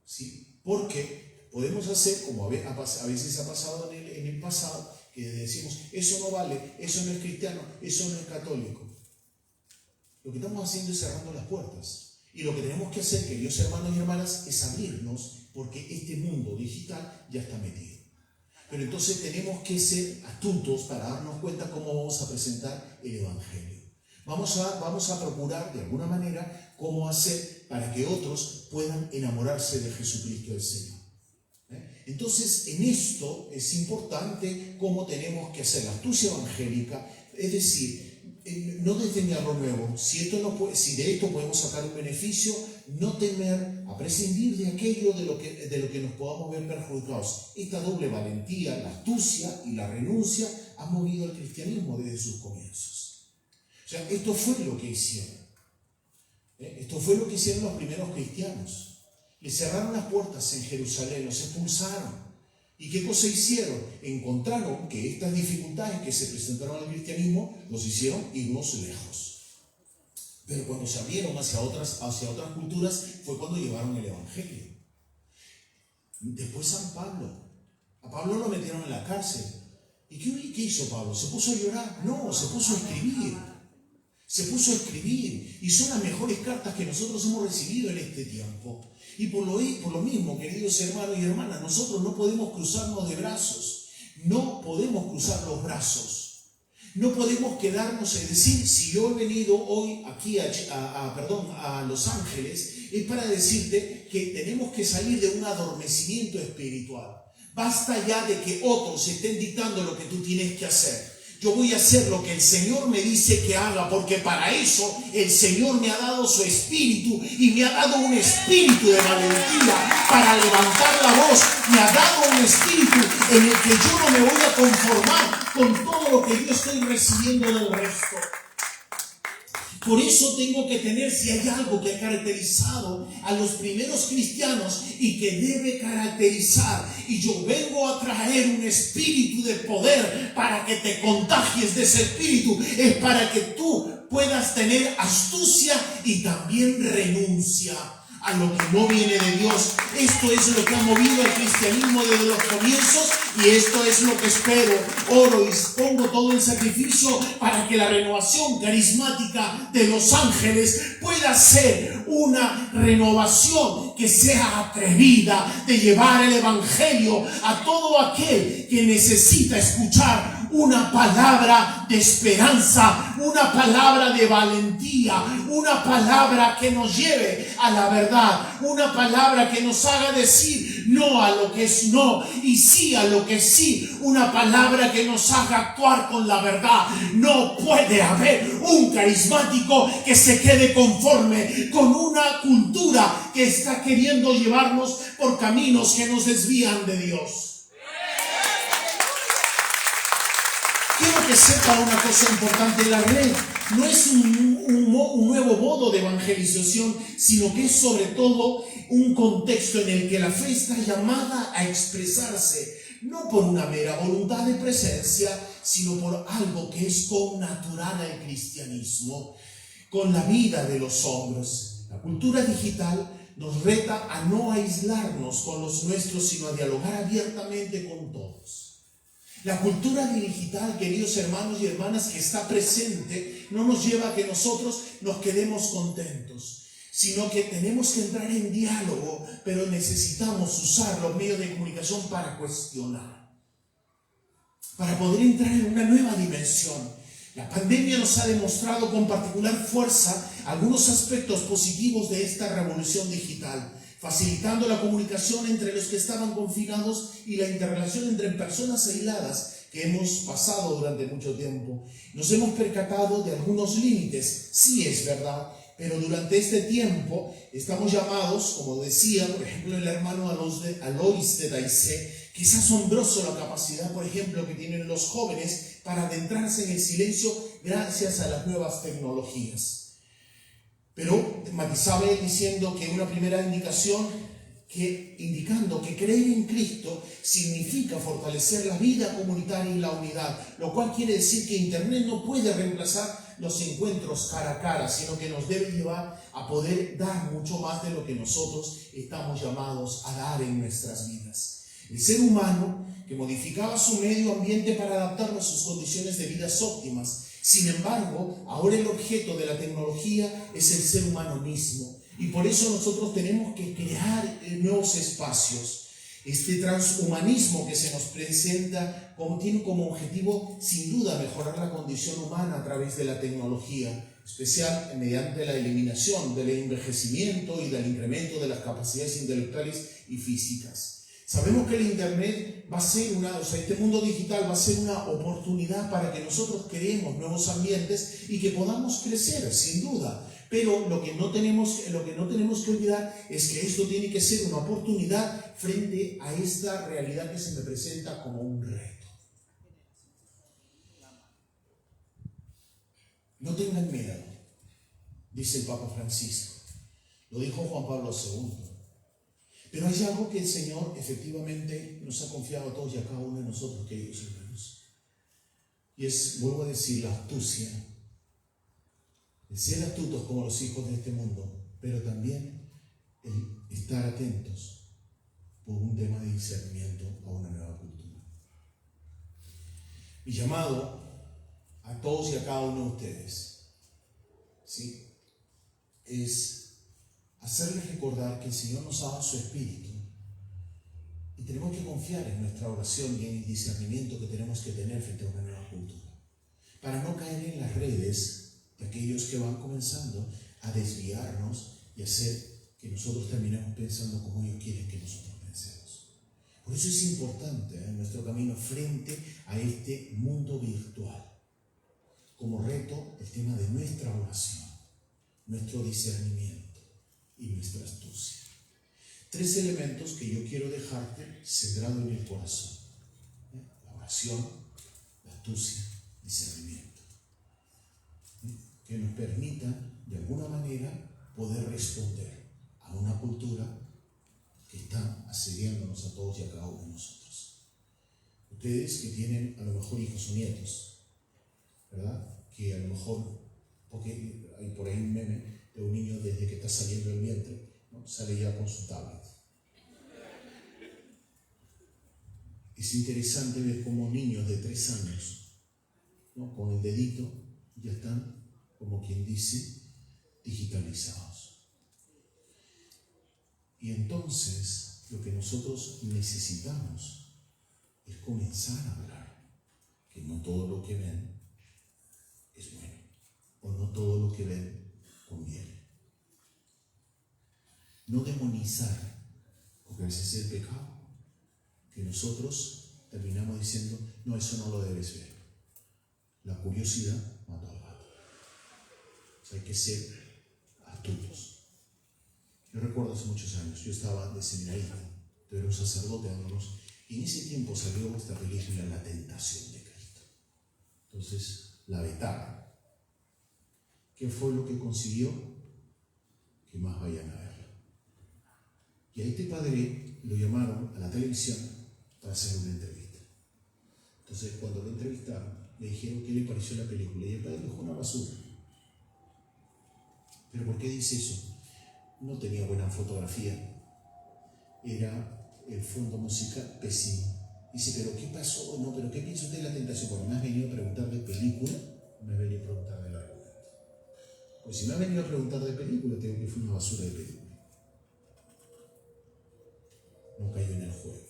¿Sí? Porque podemos hacer, como a veces ha pasado en el pasado, que decimos, eso no vale, eso no es cristiano, eso no es católico. Lo que estamos haciendo es cerrando las puertas. Y lo que tenemos que hacer, queridos hermanos y hermanas, es abrirnos, porque este mundo digital ya está metido. Pero entonces tenemos que ser astutos para darnos cuenta cómo vamos a presentar el Evangelio. Vamos a procurar de alguna manera cómo hacer para que otros puedan enamorarse de Jesucristo el Señor. Entonces, en esto es importante cómo tenemos que hacer la astucia evangélica, es decir, no desdeñar lo nuevo. Si de esto podemos sacar un beneficio, no temer a prescindir de aquello de lo que nos podamos ver perjudicados. Esta doble valentía, la astucia y la renuncia, han movido al cristianismo desde sus comienzos. O sea, esto fue lo que hicieron. Esto fue lo que hicieron los primeros cristianos. Les cerraron las puertas en Jerusalén, los expulsaron. ¿Y qué cosa hicieron? Encontraron que estas dificultades que se presentaron al cristianismo los hicieron irnos lejos. Pero cuando se abrieron hacia otras culturas fue cuando llevaron el Evangelio. Después San Pablo. A Pablo lo metieron en la cárcel. ¿Y qué hizo Pablo? ¿Se puso a llorar? No, se puso a escribir. Se puso a escribir, y son las mejores cartas que nosotros hemos recibido en este tiempo. Y por lo mismo, queridos hermanos y hermanas, nosotros no podemos cruzarnos de brazos, no podemos cruzar los brazos, no podemos quedarnos, es decir, si yo he venido hoy aquí a Los Ángeles, es para decirte que tenemos que salir de un adormecimiento espiritual. Basta ya de que otros estén dictando lo que tú tienes que hacer. Yo voy a hacer lo que el Señor me dice que haga, porque para eso el Señor me ha dado su espíritu y me ha dado un espíritu de valentía para levantar la voz. Me ha dado un espíritu en el que yo no me voy a conformar con todo lo que yo estoy recibiendo del resto. Por eso tengo que tener, si hay algo que ha caracterizado a los primeros cristianos y que debe caracterizar, y yo vengo a traer un espíritu de poder para que te contagies de ese espíritu, es para que tú puedas tener astucia y también renuncia a lo que no viene de Dios. Esto es lo que ha movido al cristianismo desde los comienzos, y esto es lo que espero. Oro y pongo todo el sacrificio para que la renovación carismática de Los Ángeles pueda ser una renovación que sea atrevida de llevar el evangelio a todo aquel que necesita escuchar una palabra de esperanza, una palabra de valentía, una palabra que nos lleve a la verdad, una palabra que nos haga decir no a lo que es no y sí a lo que es sí, una palabra que nos haga actuar con la verdad. No puede haber un carismático que se quede conforme con una cultura que está queriendo llevarnos por caminos que nos desvían de Dios. Quiero que sepa una cosa importante: la red no es un nuevo modo de evangelización, sino que es sobre todo un contexto en el que la fe está llamada a expresarse, no por una mera voluntad de presencia, sino por algo que es connatural al cristianismo, con la vida de los hombres. La cultura digital nos reta a no aislarnos con los nuestros, sino a dialogar abiertamente con todos. La cultura digital, queridos hermanos y hermanas, que está presente, no nos lleva a que nosotros nos quedemos contentos, sino que tenemos que entrar en diálogo, pero necesitamos usar los medios de comunicación para cuestionar, para poder entrar en una nueva dimensión. La pandemia nos ha demostrado con particular fuerza algunos aspectos positivos de esta revolución digital, facilitando la comunicación entre los que estaban confinados y la interrelación entre personas aisladas que hemos pasado durante mucho tiempo. Nos hemos percatado de algunos límites, sí es verdad, pero durante este tiempo estamos llamados, como decía, por ejemplo, el hermano Alois de Daisé, que es asombroso la capacidad, por ejemplo, que tienen los jóvenes para adentrarse en el silencio gracias a las nuevas tecnologías. Pero matizaba él diciendo que una primera indicación, indicando que creer en Cristo significa fortalecer la vida comunitaria y la unidad, lo cual quiere decir que Internet no puede reemplazar los encuentros cara a cara, sino que nos debe llevar a poder dar mucho más de lo que nosotros estamos llamados a dar en nuestras vidas. El ser humano, que modificaba su medio ambiente para adaptarlo a sus condiciones de vida óptimas. Sin embargo, ahora el objeto de la tecnología es el ser humano mismo, y por eso nosotros tenemos que crear nuevos espacios. Este transhumanismo que se nos presenta tiene como objetivo, sin duda, mejorar la condición humana a través de la tecnología, especial mediante la eliminación del envejecimiento y del incremento de las capacidades intelectuales y físicas. Sabemos que el Internet va a ser este mundo digital va a ser una oportunidad para que nosotros creemos nuevos ambientes y que podamos crecer, sin duda. Pero lo que no tenemos que olvidar es que esto tiene que ser una oportunidad frente a esta realidad que se me presenta como un reto. No tengan miedo, dice el Papa Francisco. Lo dijo Juan Pablo II. Pero hay algo que el Señor efectivamente nos ha confiado a todos y a cada uno de nosotros, queridos hermanos. Y es, vuelvo a decir, la astucia. El ser astutos como los hijos de este mundo, pero también el estar atentos por un tema de discernimiento a una nueva cultura. Mi llamado a todos y a cada uno de ustedes, ¿sí?, es hacerles recordar que el Señor nos ha dado su Espíritu y tenemos que confiar en nuestra oración y en el discernimiento que tenemos que tener frente a una nueva cultura, para no caer en las redes de aquellos que van comenzando a desviarnos y hacer que nosotros terminemos pensando como ellos quieren que nosotros pensemos. Por eso es importante nuestro camino frente a este mundo virtual. Como reto, el tema de nuestra oración, nuestro discernimiento y nuestra astucia. 3 elementos que yo quiero dejarte sembrado en el corazón. La oración, la astucia, discernimiento. Que nos permitan, de alguna manera, poder responder a una cultura que está asediándonos a todos y a cada uno de nosotros. Ustedes que tienen a lo mejor hijos o nietos, ¿verdad? Que a lo mejor, porque hay por ahí un meme de un niño desde que está saliendo del vientre, ¿no? Sale ya con su tablet. Es interesante ver cómo niños de 3 años, ¿no? Con el dedito, ya están, como quien dice, digitalizados. Y entonces, lo que nosotros necesitamos es comenzar a hablar, que no todo lo que ven es bueno, o no todo lo que ven conviene. No demonizar, porque a veces es el pecado, que nosotros terminamos diciendo, no, eso no lo debes ver. La curiosidad mata al gato. O sea, hay que ser astutos. Yo recuerdo hace muchos años, yo estaba de seminarista, yo era un sacerdote dándonos, y en ese tiempo salió esta película La Tentación de Cristo. Entonces, la vetaron. ¿Qué fue lo que consiguió? Que más vayan a verla. Y a este padre lo llamaron a la televisión para hacer una entrevista. Entonces, cuando lo entrevistaron, le dijeron qué le pareció la película, y el padre dijo una basura. ¿Pero por qué dice eso? No tenía buena fotografía, era el fondo musical pésimo. Dice, ¿pero qué pasó? No, ¿pero qué piensa usted de La Tentación? Bueno, me has venido a preguntar de película, me has venido a preguntar del argumento. Pues si me has venido a preguntar de película, tengo que fue una basura de película. No cayó en el juego.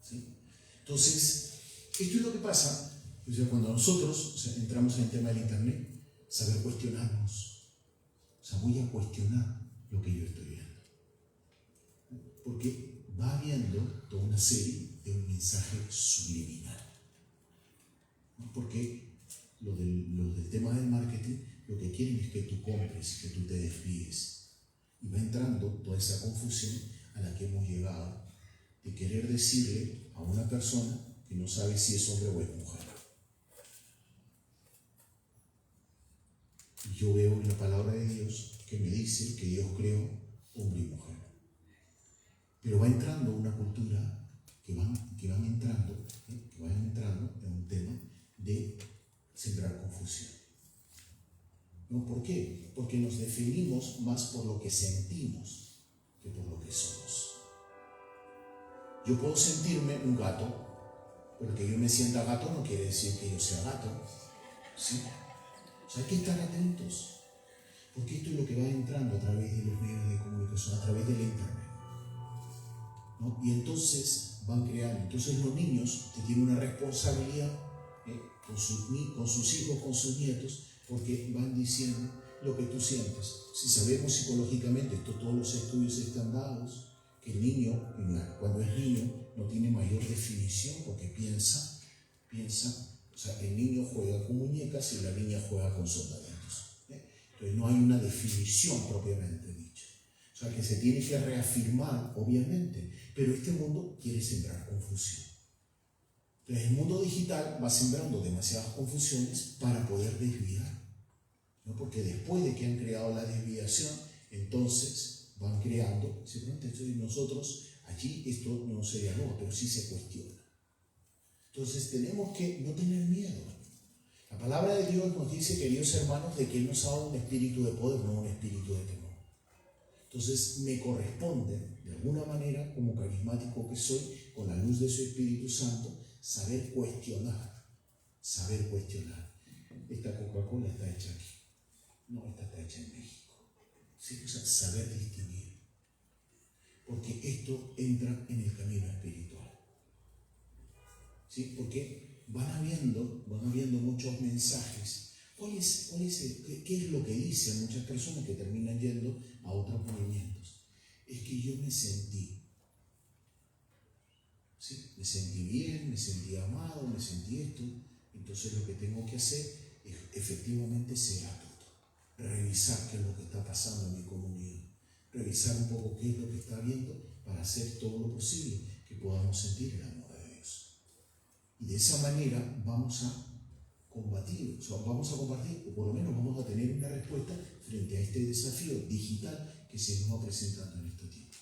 ¿Sí? Entonces, esto es lo que pasa, o sea, cuando nosotros entramos en el tema del internet, saber cuestionarnos. O sea, voy a cuestionar lo que yo estoy viendo. Porque va habiendo toda una serie de un mensaje subliminal. Porque los del tema del marketing, lo que quieren es que tú compres, que tú te desvíes. Y va entrando toda esa confusión a la que hemos llegado de querer decirle a una persona que no sabe si es hombre o es mujer. Y yo veo en la palabra de Dios que me dice que Dios creó hombre y mujer. Pero va entrando una cultura que van entrando en un tema de sembrar confusión. ¿No? ¿Por qué? Porque nos definimos más por lo que sentimos que por lo que somos. Yo puedo sentirme un gato, pero que yo me sienta gato no quiere decir que yo sea gato. ¿Sí? O sea, hay que estar atentos. Porque esto es lo que va entrando a través de los medios de comunicación, a través del internet, ¿no? Y entonces van creando. Entonces los niños tienen una responsabilidad con sus hijos, con sus nietos, porque van diciendo lo que tú sientes. Si sabemos psicológicamente, todos los estudios están dados, que el niño, cuando es niño, no tiene mayor definición porque piensa, o sea, el niño juega con muñecas y la niña juega con soldaditos. Entonces no hay una definición propiamente dicha. O sea que se tiene que reafirmar, obviamente, pero este mundo quiere sembrar confusión. Entonces el mundo digital va sembrando demasiadas confusiones para poder desviar, ¿no? Porque después de que han creado la desviación, entonces van creando, entonces nosotros allí esto no se dialoga, pero sí se cuestiona. Entonces tenemos que no tener miedo. La palabra de Dios nos dice, queridos hermanos, de que Él nos ha dado un espíritu de poder, no un espíritu de temor. Entonces me corresponde, de alguna manera, como carismático que soy, con la luz de su Espíritu Santo, saber cuestionar. Esta Coca-Cola está hecha aquí. No, esta está hecha en México. ¿Sí? O sea, saber distinguir. Porque esto entra en el camino espiritual. ¿Sí? Porque van habiendo muchos mensajes. ¿Qué es lo que dicen muchas personas que terminan yendo a otros movimientos? Es que yo me sentí ¿sí? Me sentí bien, me sentí amado, me sentí esto. Entonces lo que tengo que hacer es efectivamente ser astuto, revisar qué es lo que está pasando en mi comunidad, revisar un poco qué es lo que está viendo para hacer todo lo posible que podamos sentir el amor de Dios. Y de esa manera vamos a combatir, o por lo menos vamos a tener una respuesta frente a este desafío digital que se nos va presentando en este tiempo.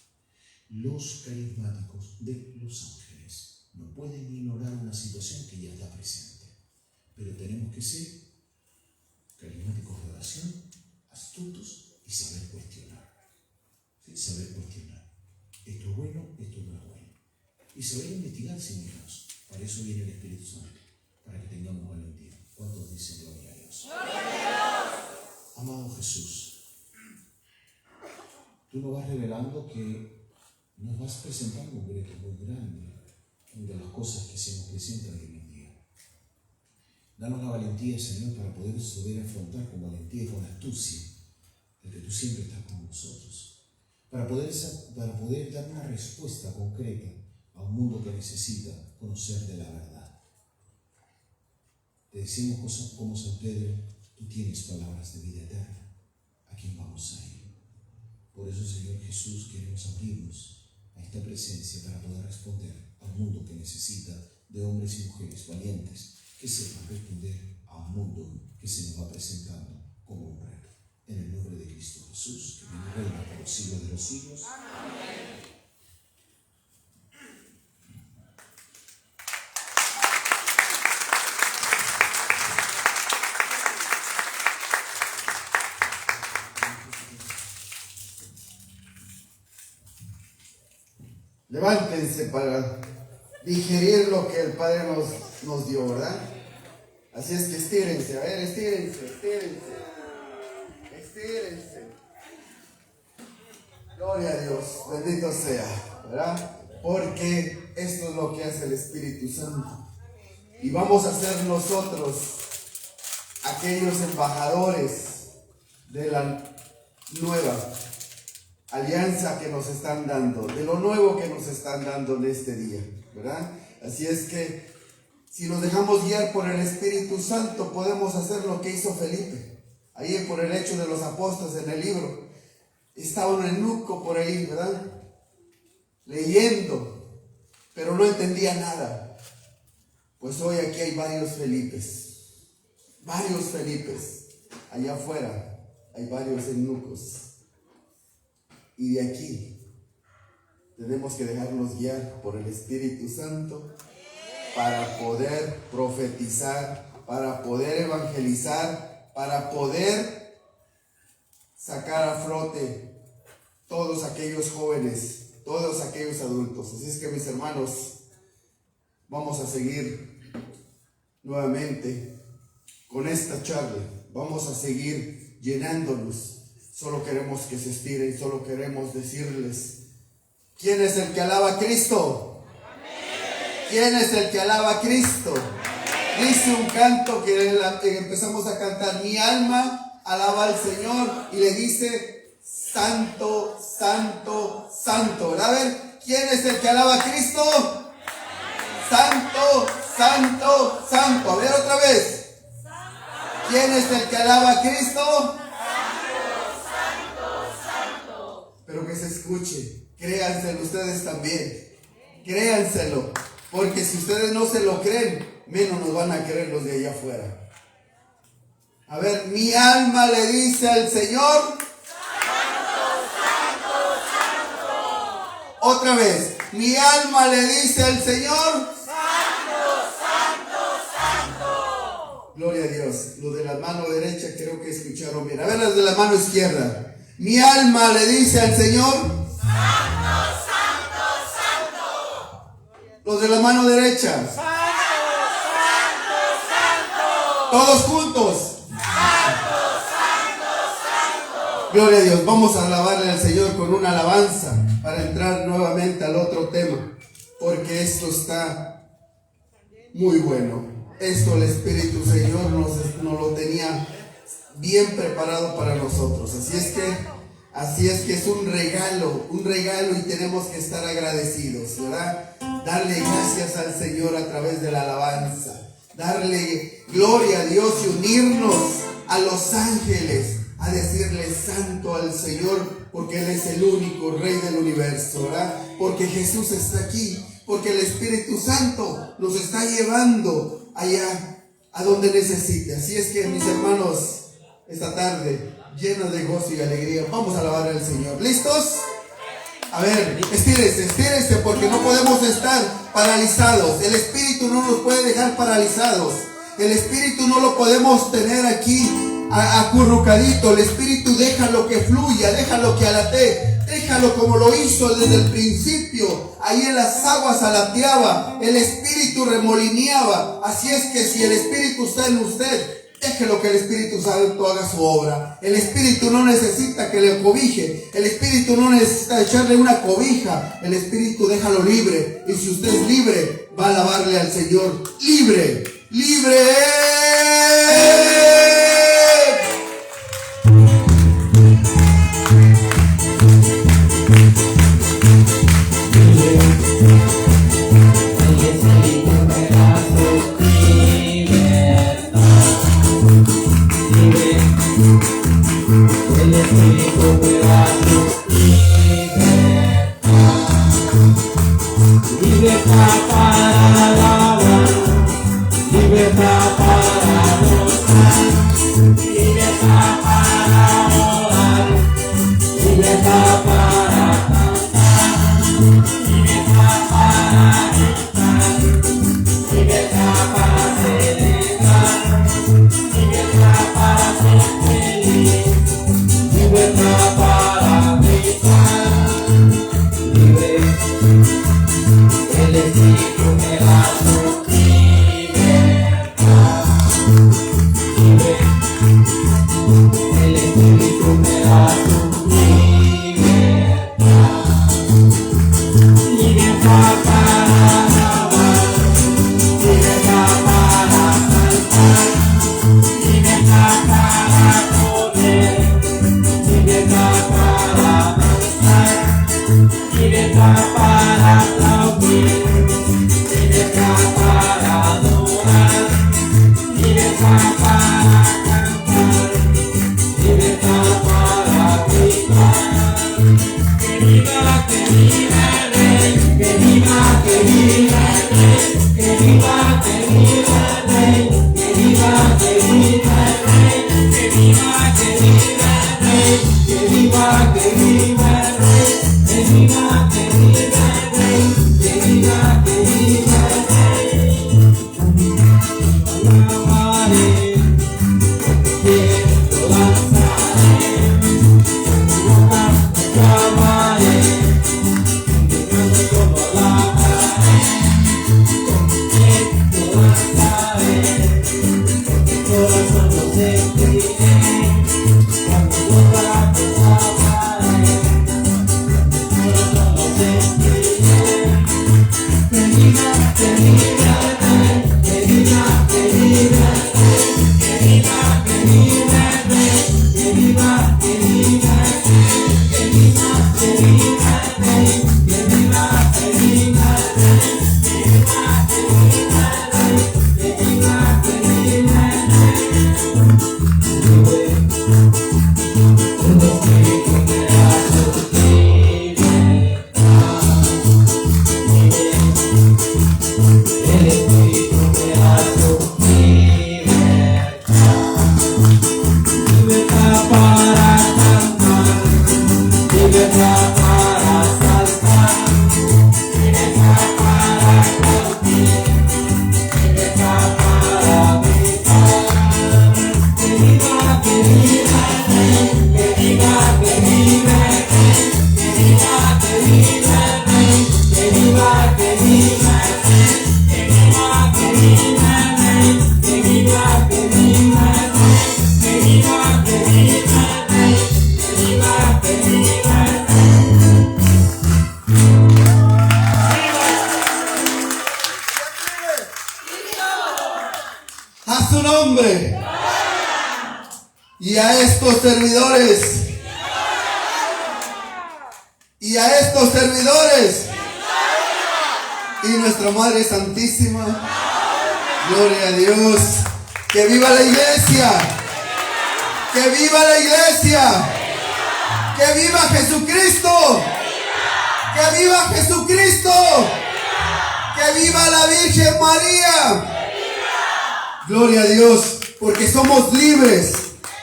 Los carismáticos de los ángeles no pueden ignorar una situación que ya está presente, pero tenemos que ser carismáticos de oración, astutos y saber cuestionar. ¿Sí? Saber cuestionar. Esto es bueno, esto no es bueno. Y saber investigar sin menos. Para eso viene el Espíritu Santo, para que tengamos valentía. ¿Cuántos dicen gloria a Dios? ¡Gloria a Dios! Amado Jesús, tú nos vas revelando que nos vas presentando un reto muy grande de las cosas que se nos presentan hoy en día. Danos la valentía, Señor, para poder saber afrontar con valentía y con astucia el que tú siempre estás con nosotros. Para poder dar una respuesta concreta a un mundo que necesita conocer de la verdad. Te decimos cosas como San Pedro, tú tienes palabras de vida eterna. ¿A quién vamos a ir? Por eso, Señor Jesús, queremos abrirnos a esta presencia para poder responder al mundo que necesita de hombres y mujeres valientes que sepan responder a un mundo que se nos va presentando como un reto. En el nombre de Cristo Jesús, que viene y reina por los siglos de los siglos. Amén. Levántense para digerir lo que el Padre nos dio, ¿verdad? Así es que estírense, a ver, estírense. Gloria a Dios, bendito sea, ¿verdad? Porque esto es lo que hace el Espíritu Santo. Y vamos a ser nosotros aquellos embajadores de la nueva alianza que nos están dando, de lo nuevo que nos están dando en este día, ¿verdad? Así es que si nos dejamos guiar por el Espíritu Santo, podemos hacer lo que hizo Felipe. Ahí por el Hecho de los Apóstoles en el libro, estaba un eunuco por ahí, ¿verdad? Leyendo, pero no entendía nada. Pues hoy aquí hay varios Felipes, allá afuera hay varios eunucos. Y de aquí tenemos que dejarnos guiar por el Espíritu Santo para poder profetizar, para poder evangelizar, para poder sacar a flote todos aquellos jóvenes, todos aquellos adultos. Así es que, mis hermanos, vamos a seguir nuevamente con esta charla. Vamos a seguir llenándonos. Solo queremos que se estiren, solo queremos decirles: ¿quién es el que alaba a Cristo? Amén. ¿Quién es el que alaba a Cristo? Amén. Dice un canto que empezamos a cantar: mi alma alaba al Señor, y le dice: santo, santo, santo. A ver, ¿quién es el que alaba a Cristo? Santo, santo, santo. A ver otra vez. ¿Quién es el que alaba a Cristo? Pero que se escuche, créanselo ustedes también, créanselo, porque si ustedes no se lo creen, menos nos van a creer los de allá afuera. A ver, mi alma le dice al Señor: santo, santo, santo. Otra vez, mi alma le dice al Señor: santo, santo, santo. Gloria a Dios. Los de la mano derecha creo que escucharon bien. A ver, los de la mano izquierda. Mi alma le dice al Señor: santo, santo, santo. Los de la mano derecha: santo, santo, santo. Todos juntos: santo, santo, santo. Gloria a Dios. Vamos a alabarle al Señor con una alabanza para entrar nuevamente al otro tema, porque esto está muy bueno. Esto el Espíritu Señor nos lo tenía bien preparado para nosotros. Así es que es un regalo y tenemos que estar agradecidos, ¿verdad? darle gracias al Señor a través de la alabanza, darle gloria a Dios y unirnos a los ángeles a decirle santo al Señor, porque Él es el único Rey del universo, ¿verdad? Porque Jesús está aquí, porque el Espíritu Santo nos está llevando allá a donde necesite. Así es que, mis hermanos, esta tarde llenos de gozo y alegría, vamos a alabar al Señor. ¿Listos? A ver, estírese, porque no podemos estar paralizados. El Espíritu no nos puede dejar paralizados. El Espíritu no lo podemos tener aquí acurrucadito. El Espíritu déjalo que fluya, déjalo que alatee, déjalo como lo hizo desde el principio. Ahí en las aguas alateaba, el Espíritu remolineaba. Así es que si el Espíritu está en usted, déjelo que el Espíritu Santo haga su obra. El Espíritu no necesita que le cobije. El Espíritu no necesita echarle una cobija. El Espíritu déjalo libre. Y si usted es libre, va a alabarle al Señor. Libre, libre. Libertad para alabar, libertad para gozar, libertad para orar, libertad para cantar, libertad para gritar, libertad para celebrar, libertad para ser feliz, libertad para gritar, libre. El Espíritu me da su libertad, libre. El Espíritu me da su libertad, libertad para alabar, libertad para cantar, libertad para correr, libertad para danzar, libertad para aplaudir, libertad para adorar, libertad para cantar, libertad para gritar. Que viva el Rey, que viva el Rey, que viva el Rey, que viva el Rey, que viva el Rey, que viva el Rey, que viva el Rey. Que viva, que viva el Rey. Alabaré, quiero danzaré, con boca clamaré, gritando como alabaré, con mi pecho danzaré, con mi corazón lo sentiré, con mi boca alabaré, con mi corazón lo sentiré. Que viva el Rey, que viva el Rey, que viva el Rey, que viva el Rey, que viva el Rey, que viva el Rey, que viva el Rey, que viva el Rey. El Espíritu me da su libertad. El Espíritu me da su libertad, libertad para cantar, libertad para saltar, libertad para aplaudir, libertad para gritar. Que viva el Rey, que viva el Rey, que viva el Rey, que viva el Rey. A su nombre. Y a estos servidores. Y a estos servidores. y nuestra Madre Santísima. Gloria a Dios. ¡Que viva la iglesia! ¡Que viva la iglesia! ¡Que viva Jesucristo! ¡Que viva Jesucristo! ¡Que viva la Virgen María! Gloria a Dios, porque somos libres,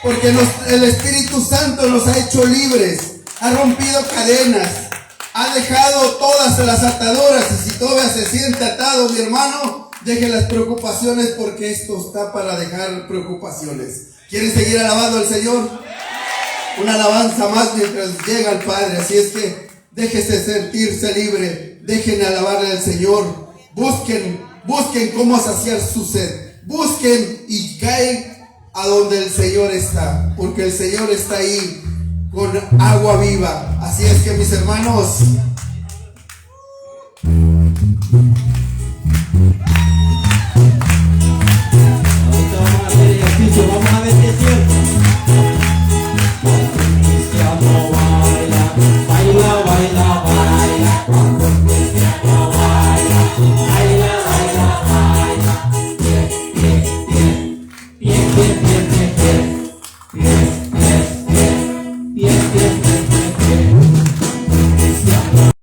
porque el Espíritu Santo nos ha hecho libres, ha rompido cadenas, ha dejado todas las ataduras. Y si todavía se siente atado, mi hermano, deje las preocupaciones, porque esto está para dejar preocupaciones. ¿Quieren seguir alabando al Señor? Una alabanza más mientras llega el Padre. Así es que déjese sentirse libre, dejen alabarle al Señor, busquen cómo saciar su sed, busquen y caen a donde el Señor está, porque el Señor está ahí con agua viva. Así es que, mis hermanos,